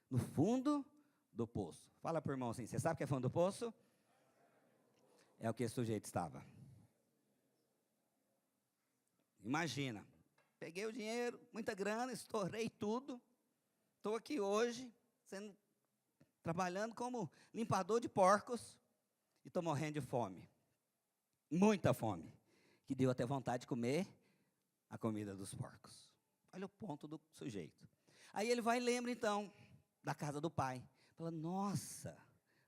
no fundo do poço. Fala para o irmão assim, você sabe o que é fundo do poço? É o que esse sujeito estava. Imagina, peguei o dinheiro, muita grana, estourei tudo. Estou aqui hoje, trabalhando como limpador de porcos e estou morrendo de fome. Muita fome, que deu até vontade de comer a comida dos porcos. Olha o ponto do sujeito. Aí ele vai e lembra então da casa do pai. Fala, nossa,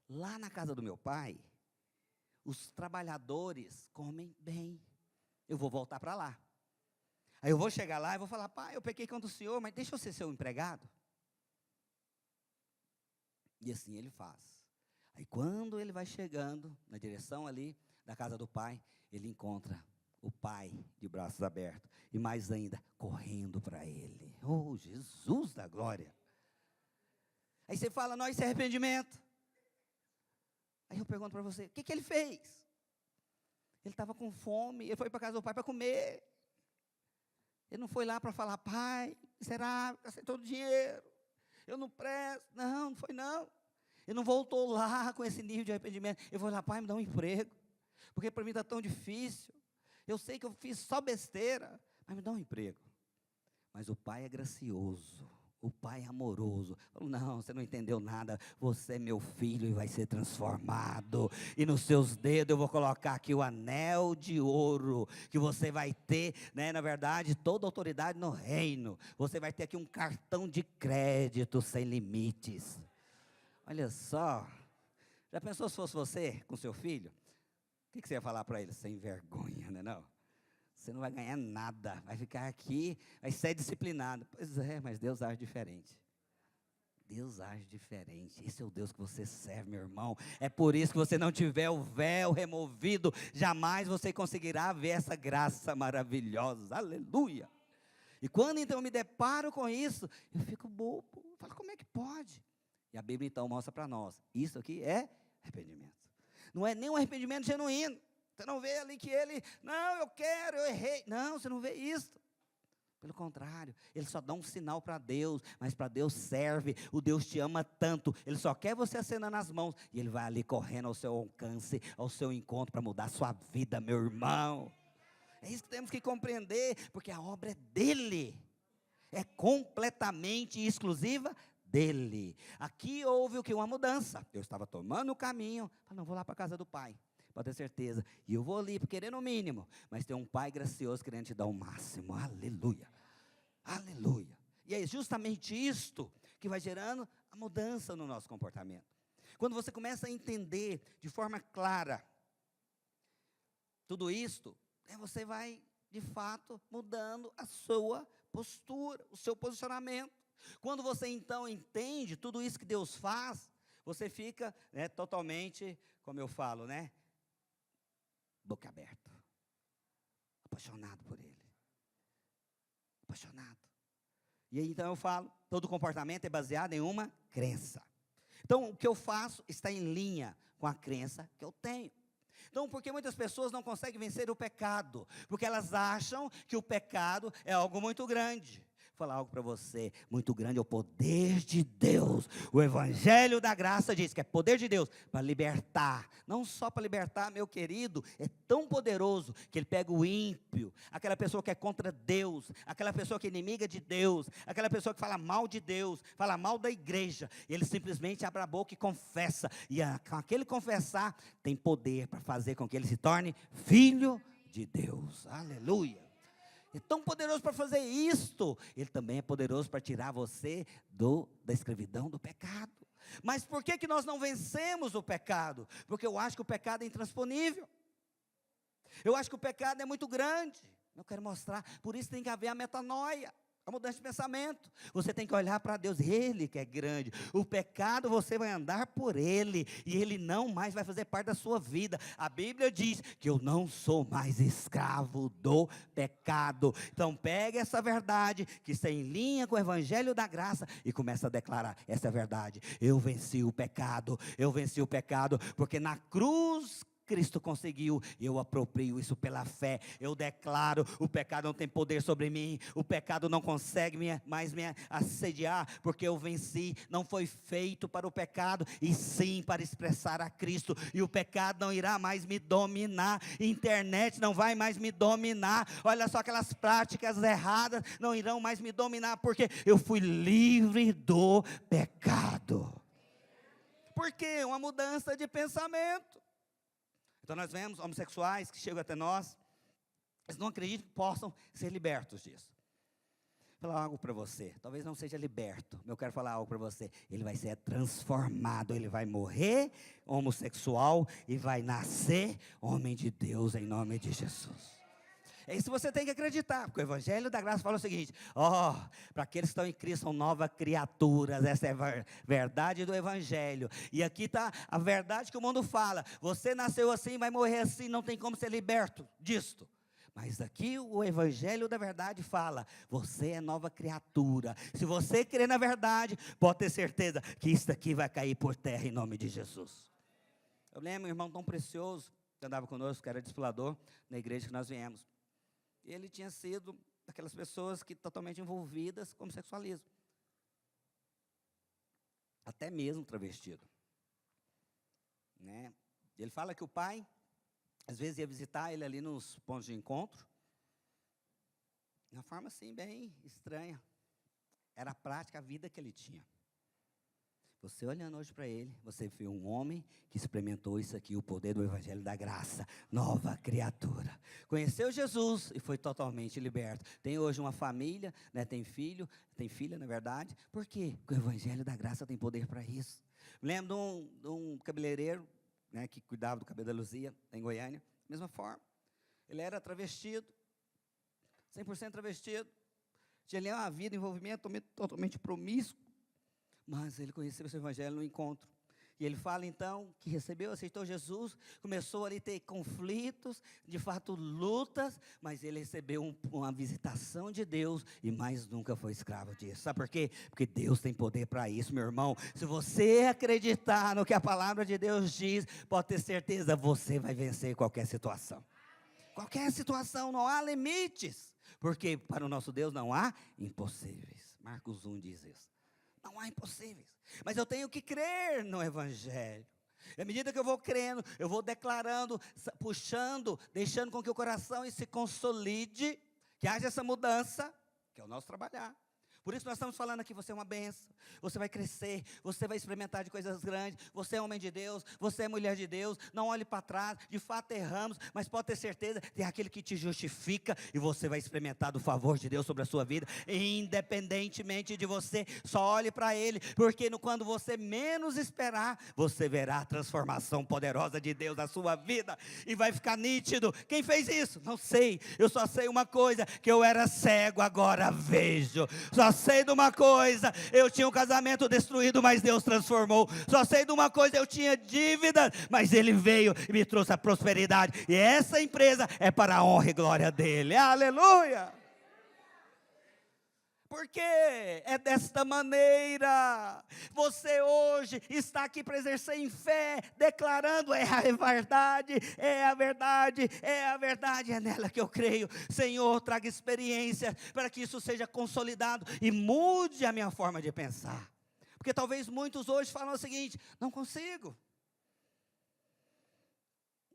lá na casa do meu pai, os trabalhadores comem bem. Eu vou voltar para lá. Aí eu vou chegar lá e vou falar, pai, eu pequei contra o senhor, mas deixa eu ser seu empregado. E assim ele faz. Aí quando ele vai chegando na direção ali da casa do pai, ele encontra o pai de braços abertos. E mais ainda, correndo para ele. Oh, Jesus da glória. Aí você fala, não, isso é arrependimento. Aí eu pergunto para você, o que ele fez? Ele estava com fome, ele foi para a casa do pai para comer. Ele não foi lá para falar, pai, será? Gastei todo o dinheiro. Eu não presto. Não, não foi não. Ele não voltou lá com esse nível de arrependimento. Ele foi lá, pai, me dá um emprego. Porque para mim está tão difícil. Eu sei que eu fiz só besteira, mas me dá um emprego. Mas o pai é gracioso. O pai é amoroso. Falou, não, você não entendeu nada. Você é meu filho e vai ser transformado. E nos seus dedos eu vou colocar aqui o anel de ouro. Que você vai ter, né, na verdade, toda a autoridade no reino. Você vai ter aqui um cartão de crédito sem limites. Olha só. Já pensou se fosse você com seu filho? O que você ia falar para ele? Sem vergonha, né, não? Você não vai ganhar nada, vai ficar aqui, vai ser disciplinado. Pois é, mas Deus age diferente. Deus age diferente. Esse é o Deus que você serve, meu irmão. É por isso que você não tiver o véu removido, jamais você conseguirá ver essa graça maravilhosa. Aleluia. E quando então eu me deparo com isso, eu fico bobo. Eu falo, como é que pode? E a Bíblia então mostra para nós, isso aqui é arrependimento. Não é nem um arrependimento genuíno. Você não vê ali que ele, não, eu quero, eu errei. Não, você não vê isso. Pelo contrário, ele só dá um sinal para Deus, mas para Deus serve. O Deus te ama tanto, ele só quer você acenando as mãos, e ele vai ali correndo ao seu alcance, ao seu encontro, para mudar a sua vida, meu irmão. É isso que temos que compreender, porque a obra é dele. É completamente exclusiva dele. Aqui houve o que? Uma mudança. Eu estava tomando o caminho, falei, não, vou lá para a casa do pai. Pode ter certeza. E eu vou ali, querendo o mínimo. Mas tem um pai gracioso querendo te dar o máximo. Aleluia. Aleluia. E é justamente isto que vai gerando a mudança no nosso comportamento. Quando você começa a entender de forma clara tudo isto, você vai, de fato, mudando a sua postura, o seu posicionamento. Quando você, então, entende tudo isso que Deus faz, você fica, né, totalmente, como eu falo, né? Boca aberta, apaixonado por Ele, apaixonado. E aí então eu falo, todo comportamento é baseado em uma crença. Então o que eu faço está em linha com a crença que eu tenho. Então, por que muitas pessoas não conseguem vencer o pecado? Porque elas acham que o pecado é algo muito grande. Vou falar algo para você, muito grande é o poder de Deus. O Evangelho da Graça diz que é poder de Deus para libertar. Não só para libertar, meu querido, é tão poderoso que ele pega o ímpio, aquela pessoa que é contra Deus, aquela pessoa que é inimiga de Deus, aquela pessoa que fala mal de Deus, fala mal da igreja. Ele simplesmente abre a boca e confessa. E com aquele confessar, tem poder para fazer com que ele se torne filho de Deus. Aleluia. É tão poderoso para fazer isto. Ele também é poderoso para tirar você da escravidão do pecado. Mas por que nós não vencemos o pecado? Porque eu acho que o pecado é intransponível. Eu acho que o pecado é muito grande. Eu quero mostrar. Por isso tem que haver a metanoia, a mudança de pensamento. Você tem que olhar para Deus, Ele que é grande. O pecado você vai andar por Ele, e Ele não mais vai fazer parte da sua vida. A Bíblia diz que eu não sou mais escravo do pecado. Então pegue essa verdade, que está em linha com o Evangelho da Graça, e começa a declarar essa é verdade. Eu venci o pecado, porque na cruz Cristo conseguiu, eu aproprio isso pela fé. Eu declaro, o pecado não tem poder sobre mim, o pecado não consegue mais me assediar, porque eu venci. Não foi feito para o pecado, e sim para expressar a Cristo, e o pecado não irá mais me dominar, internet não vai mais me dominar, olha só, aquelas práticas erradas não irão mais me dominar, porque eu fui livre do pecado. Por quê? Uma mudança de pensamento. Então nós vemos homossexuais que chegam até nós, eles não acreditam que possam ser libertos disso. Vou falar algo para você, talvez não seja liberto, mas eu quero falar algo para você. Ele vai ser transformado, ele vai morrer homossexual e vai nascer homem de Deus em nome de Jesus. É isso que você tem que acreditar, porque o Evangelho da Graça fala o seguinte: ó, para aqueles que estão em Cristo são novas criaturas, essa é a verdade do Evangelho. E aqui está a verdade que o mundo fala: você nasceu assim, vai morrer assim, não tem como ser liberto disto. Mas aqui o Evangelho da verdade fala: você é nova criatura. Se você crer na verdade, pode ter certeza que isso aqui vai cair por terra em nome de Jesus. Eu lembro um irmão tão precioso que andava conosco, que era discipulador na igreja que nós viemos. Ele tinha sido daquelas pessoas que totalmente envolvidas com o sexualismo. Até mesmo travestido. Né? Ele fala que o pai, às vezes, ia visitar ele ali nos pontos de encontro. De uma forma assim, bem estranha. Era a prática, a vida que ele tinha. Você olhando hoje para ele, você vê um homem que experimentou isso aqui, o poder do Evangelho da Graça, nova criatura. Conheceu Jesus e foi totalmente liberto. Tem hoje uma família, né, tem filha, na verdade. Por quê? Porque o Evangelho da Graça tem poder para isso. Lembro de um cabeleireiro, né, que cuidava do cabelo da Luzia, em Goiânia, mesma forma. Ele era travestido, 100% travestido. Tinha uma vida, envolvimento totalmente promíscuo. Mas ele conheceu esse Evangelho no encontro. E ele fala então que recebeu, aceitou Jesus, começou ali a ter conflitos, de fato lutas, mas ele recebeu uma visitação de Deus e mais nunca foi escravo disso. Sabe por quê? Porque Deus tem poder para isso, meu irmão. Se você acreditar no que a palavra de Deus diz, pode ter certeza, você vai vencer qualquer situação. Qualquer situação, não há limites. Porque para o nosso Deus não há impossíveis. Marcos 1 diz isso. Não há impossíveis. Mas eu tenho que crer no Evangelho. À medida que eu vou crendo, eu vou declarando, puxando, deixando com que o coração se consolide, que haja essa mudança, que é o nosso trabalhar. Por isso nós estamos falando aqui, você é uma bênção, você vai crescer, você vai experimentar de coisas grandes, você é homem de Deus, você é mulher de Deus, não olhe para trás, de fato erramos, mas pode ter certeza, tem aquele que te justifica, e você vai experimentar do favor de Deus sobre a sua vida, independentemente de você, só olhe para Ele, porque quando você menos esperar, você verá a transformação poderosa de Deus na sua vida, e vai ficar nítido. Quem fez isso? Não sei, eu só sei uma coisa, que eu era cego, agora vejo. Só sei de uma coisa, eu tinha um casamento destruído, mas Deus transformou. Só sei de uma coisa, eu tinha dívidas, mas Ele veio e me trouxe a prosperidade. E essa empresa é para a honra e glória dEle. Aleluia! Porque é desta maneira, você hoje está aqui para exercer em fé, declarando: é a verdade, é a verdade, é a verdade, é nela que eu creio. Senhor, traga experiência para que isso seja consolidado e mude a minha forma de pensar. Porque talvez muitos hoje falam o seguinte: não consigo.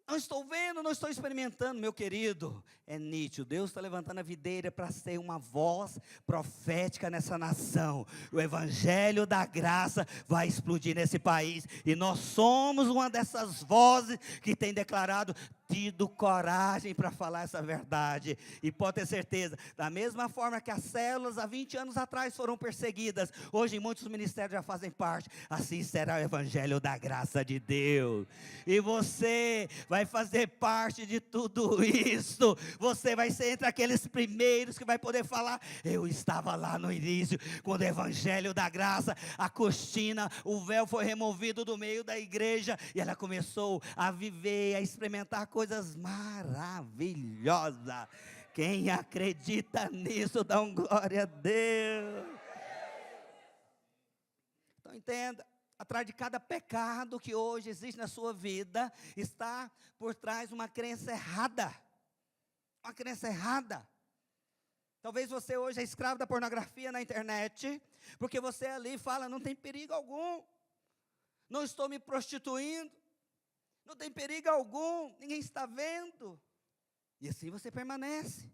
Não estou vendo, não estou experimentando, meu querido. É nítido, Deus está levantando a videira para ser uma voz profética nessa nação. O Evangelho da Graça vai explodir nesse país. E nós somos uma dessas vozes que tem declarado, tido coragem para falar essa verdade. E pode ter certeza, da mesma forma que as células há 20 anos atrás foram perseguidas, hoje muitos ministérios já fazem parte. Assim será o Evangelho da Graça de Deus. E você vai fazer parte de tudo isso. Você vai ser entre aqueles primeiros que vai poder falar: eu estava lá no início, quando o Evangelho da Graça, a cortina, o véu foi removido do meio da igreja, e ela começou a viver, a experimentar coisas maravilhosas. Quem acredita nisso, dá um glória a Deus. Então entenda, atrás de cada pecado que hoje existe na sua vida, está por trás uma crença errada. Uma crença errada. Talvez você hoje é escravo da pornografia na internet, porque você ali fala: não tem perigo algum, não estou me prostituindo, não tem perigo algum, ninguém está vendo. E assim você permanece.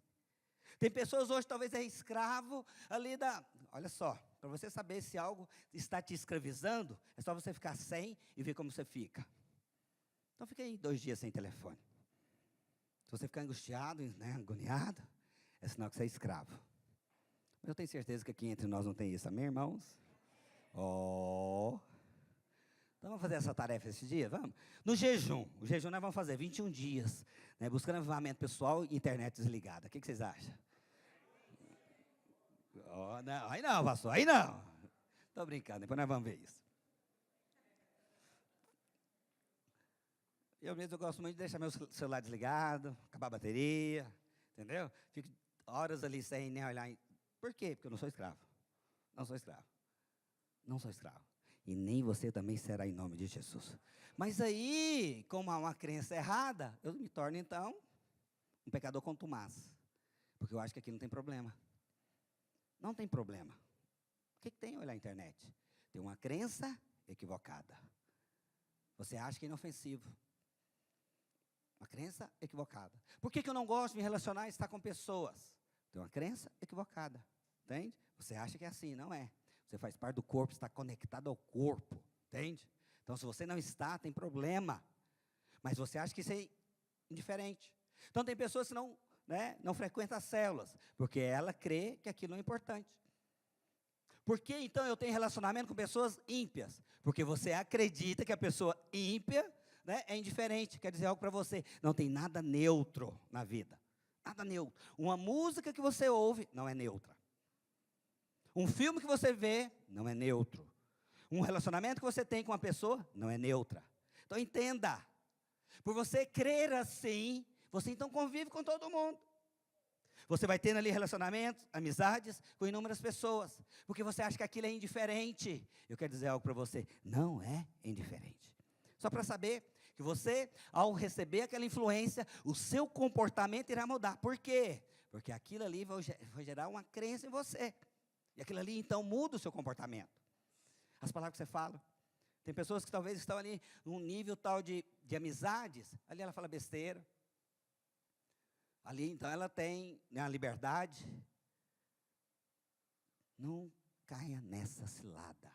Tem pessoas hoje, talvez é escravo ali da... Olha só, para você saber se algo está te escravizando, é só você ficar sem e ver como você fica. Então fica aí 2 dias sem telefone. Se você ficar angustiado, né, agoniado, é sinal que você é escravo. Mas eu tenho certeza que aqui entre nós não tem isso, amém, irmãos? Então vamos fazer essa tarefa esse dia? Vamos? No jejum. O jejum nós vamos fazer 21 dias, né, buscando avivamento pessoal e internet desligada. O que vocês acham? Oh, não, aí não, pastor, aí não. Estou brincando, depois nós vamos ver isso. Eu mesmo gosto muito de deixar meu celular desligado, acabar a bateria, entendeu? Fico horas ali sem nem olhar. Por quê? Porque eu não sou escravo. Não sou escravo. Não sou escravo. E nem você também será em nome de Jesus. Mas aí, como há uma crença errada, eu me torno então um pecador contumaz. Porque eu acho que aqui não tem problema. Não tem problema. O que tem olhar a internet? Tem uma crença equivocada. Você acha que é inofensivo. Uma crença equivocada. Por que eu não gosto de me relacionar e estar com pessoas? Tem uma crença equivocada. Entende? Você acha que é assim, não é. Você faz parte do corpo, está conectado ao corpo. Entende? Então, se você não está, tem problema. Mas você acha que isso é indiferente. Então, tem pessoas que não frequentam as células, porque ela crê que aquilo não é importante. Por que, então, eu tenho relacionamento com pessoas ímpias? Porque você acredita que a pessoa ímpia, né, é indiferente. Quer dizer algo para você. Não tem nada neutro na vida. Nada neutro. Uma música que você ouve não é neutra. Um filme que você vê não é neutro. Um relacionamento que você tem com uma pessoa não é neutra. Então entenda. Por você crer assim, você então convive com todo mundo. Você vai tendo ali relacionamentos, amizades com inúmeras pessoas. Porque você acha que aquilo é indiferente. Eu quero dizer algo para você. Não é indiferente. Só para saber que você, ao receber aquela influência, o seu comportamento irá mudar. Por quê? Porque aquilo ali vai gerar uma crença em você. E aquilo ali, então, muda o seu comportamento. As palavras que você fala. Tem pessoas que talvez estão ali num nível tal de amizades. Ali ela fala besteira. Ali, então, ela tem, né, a liberdade. Não caia nessa cilada.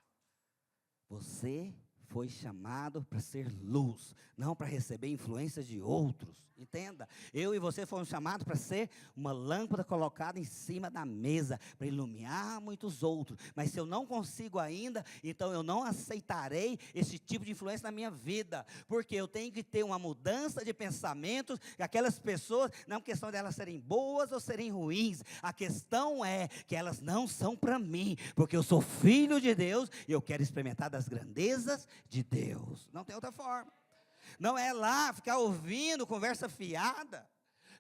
Você foi chamado para ser luz, não para receber influências de outros. Entenda, eu e você fomos chamados para ser uma lâmpada colocada em cima da mesa, para iluminar muitos outros. Mas se eu não consigo ainda, então eu não aceitarei esse tipo de influência na minha vida. Porque eu tenho que ter uma mudança de pensamentos, que aquelas pessoas, não é questão de elas serem boas ou serem ruins. A questão é que elas não são para mim, porque eu sou filho de Deus e eu quero experimentar das grandezas de Deus. Não tem outra forma. Não é lá ficar ouvindo conversa fiada,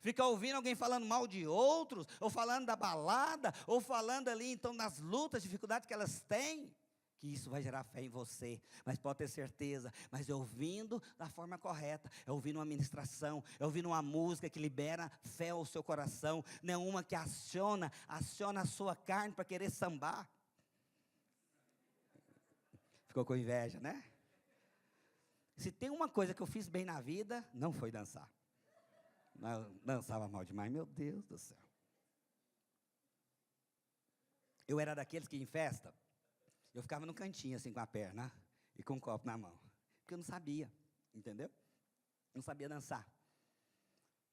ficar ouvindo alguém falando mal de outros, ou falando da balada, ou falando ali então das lutas, dificuldades que elas têm, que isso vai gerar fé em você. Mas pode ter certeza, mas é ouvindo da forma correta, é ouvindo uma ministração, é ouvindo uma música que libera fé ao seu coração, não é uma que aciona a sua carne para querer sambar. Ficou com inveja, né? Se tem uma coisa que eu fiz bem na vida, não foi dançar. Eu dançava mal demais, meu Deus do céu. Eu era daqueles que em festa, eu ficava no cantinho assim com a perna e com um copo na mão. Porque eu não sabia, entendeu? Não sabia dançar.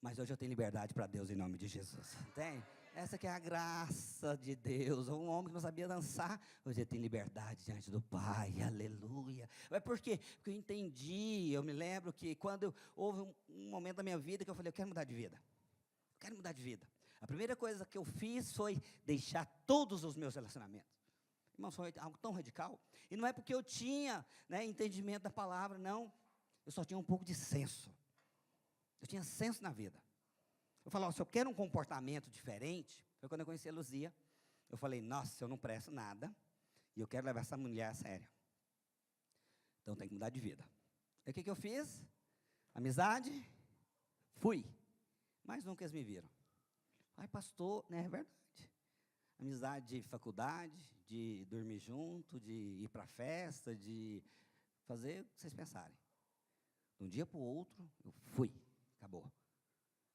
Mas hoje eu tenho liberdade para Deus em nome de Jesus. Tem? Essa que é a graça de Deus. Um homem que não sabia dançar, hoje ele tem liberdade diante do Pai, aleluia. Mas por quê? Porque eu entendi, eu me lembro que quando houve um momento da minha vida que eu falei, eu quero mudar de vida. Eu quero mudar de vida. A primeira coisa que eu fiz foi deixar todos os meus relacionamentos. Irmãos, foi algo tão radical. E não é porque eu tinha, né, entendimento da palavra, não. Eu só tinha um pouco de senso. Eu tinha senso na vida. Eu falava, se eu quero um comportamento diferente, foi quando eu conheci a Luzia. Eu falei, nossa, eu não presto nada, e eu quero levar essa mulher a sério. Então tem que mudar de vida. E o que eu fiz? Amizade, fui. Mas nunca eles me viram. Ai, pastor, né, é verdade. Amizade de faculdade, de dormir junto, de ir para a festa, de fazer o que vocês pensarem. De um dia para o outro, eu fui. Acabou.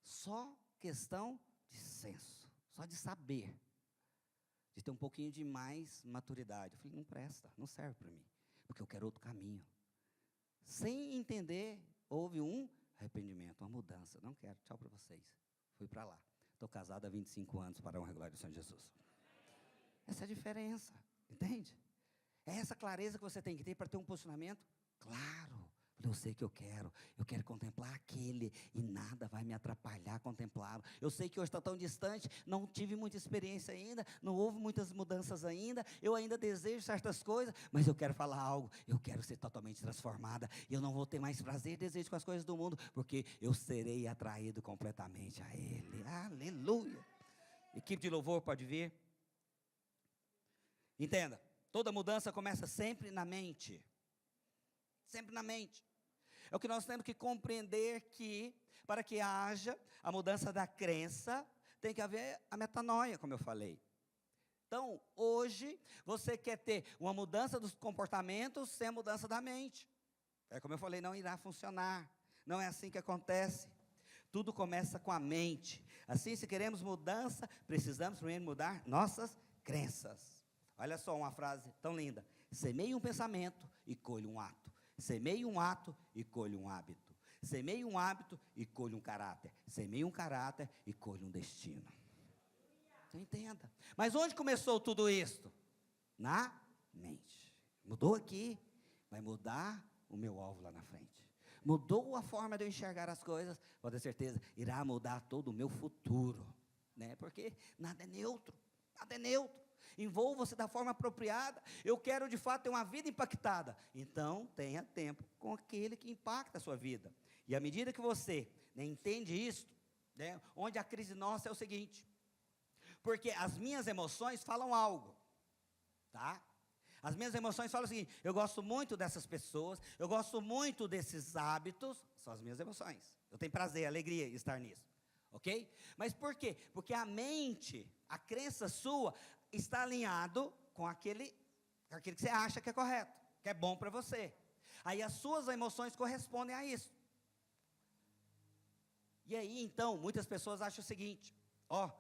Só questão de senso, só de saber, de ter um pouquinho de mais maturidade. Eu falei, não presta, não serve para mim, porque eu quero outro caminho. Sem entender, houve um arrependimento, uma mudança. Não quero, tchau para vocês. Fui para lá. Estou casado há 25 anos para a honra e glória do Senhor Jesus. Essa é a diferença, entende? É essa clareza que você tem que ter para ter um posicionamento Claro, eu sei que eu quero contemplar aquele, e nada vai me atrapalhar a contemplá-lo. Eu sei que hoje está tão distante, não tive muita experiência ainda, não houve muitas mudanças ainda, eu ainda desejo certas coisas, mas eu quero falar algo, eu quero ser totalmente transformada, e eu não vou ter mais prazer e desejo com as coisas do mundo, porque eu serei atraído completamente a Ele. Aleluia! Equipe de louvor pode vir. Entenda, toda mudança começa sempre na mente. Sempre na mente. É o que nós temos que compreender, que para que haja a mudança da crença, tem que haver a metanoia, como eu falei. Então, hoje, você quer ter uma mudança dos comportamentos sem a mudança da mente. É como eu falei, não irá funcionar. Não é assim que acontece. Tudo começa com a mente. Assim, se queremos mudança, precisamos primeiro mudar nossas crenças. Olha só uma frase tão linda. Semeie um pensamento e colhe um ato. Semeie um ato e colhe um hábito. Semeie um hábito e colhe um caráter. Semeie um caráter e colhe um destino. Você entenda. Mas onde começou tudo isso? Na mente. Mudou aqui, vai mudar o meu alvo lá na frente. Mudou a forma de eu enxergar as coisas, pode ter certeza, irá mudar todo o meu futuro. Né? Porque nada é neutro. Nada é neutro. Envolva-se da forma apropriada. Eu quero de fato ter uma vida impactada. Então, tenha tempo com aquele que impacta a sua vida. E à medida que você entende isso, né, onde a crise nossa é o seguinte: porque as minhas emoções falam algo, tá? As minhas emoções falam o seguinte: eu gosto muito dessas pessoas, eu gosto muito desses hábitos, são as minhas emoções. Eu tenho prazer, alegria em estar nisso, ok? Mas por quê? Porque a mente, a crença sua, está alinhado com aquele que você acha que é correto, que é bom para você. Aí as suas emoções correspondem a isso. E aí, então, muitas pessoas acham o seguinte: a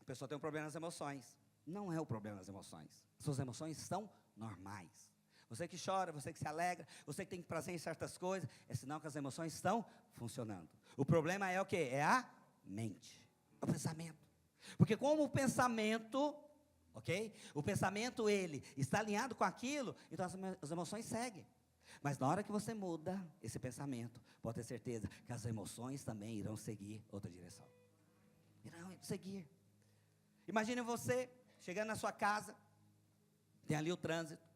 pessoa tem um problema nas emoções. Não é o problema nas emoções. Suas emoções são normais. Você que chora, você que se alegra, você que tem prazer em certas coisas, é sinal que as emoções estão funcionando. O problema é o quê? É a mente, é o pensamento. Porque como o pensamento, ok? O pensamento, ele está alinhado com aquilo, então as emoções seguem. Mas na hora que você muda esse pensamento, pode ter certeza que as emoções também irão seguir outra direção. Irão seguir. Imagine você chegando na sua casa, tem ali o trânsito,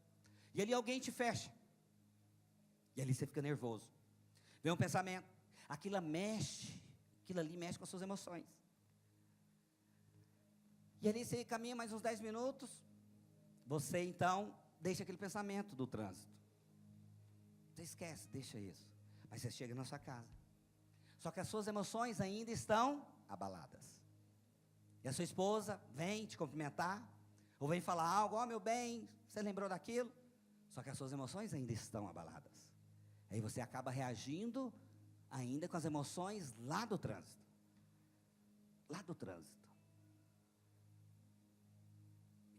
e ali alguém te fecha. E ali você fica nervoso. Vem um pensamento, aquilo ali mexe com as suas emoções. E ali você caminha mais uns 10 minutos, você então deixa aquele pensamento do trânsito. Você esquece, deixa isso. Mas você chega na sua casa. Só que as suas emoções ainda estão abaladas. E a sua esposa vem te cumprimentar, ou vem falar algo: meu bem, você lembrou daquilo? Só que as suas emoções ainda estão abaladas. Aí você acaba reagindo ainda com as emoções lá do trânsito. Lá do trânsito.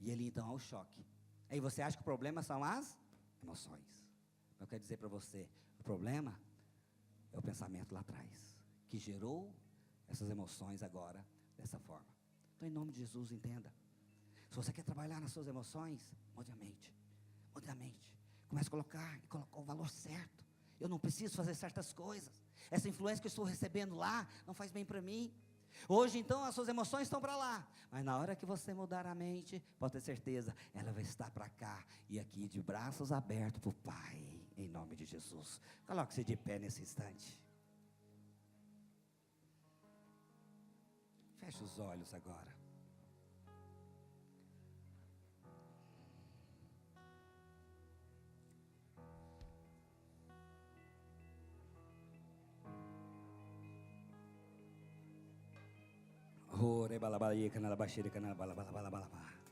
E ele então há o choque. Aí você acha que o problema são as emoções. Eu quero dizer para você, o problema é o pensamento lá atrás, que gerou essas emoções agora, dessa forma. Então, em nome de Jesus, entenda. Se você quer trabalhar nas suas emoções, mude a mente. Mude a mente. Comece a colocar o valor certo. Eu não preciso fazer certas coisas. Essa influência que eu estou recebendo lá, não faz bem para mim. Hoje, então, as suas emoções estão para lá. Mas na hora que você mudar a mente, pode ter certeza, ela vai estar para cá. E aqui, de braços abertos para o Pai. Em nome de Jesus. Coloque-se de pé nesse instante. Feche os olhos agora. Ore balabaia, canala baixeira, canala balabalabalabalaba.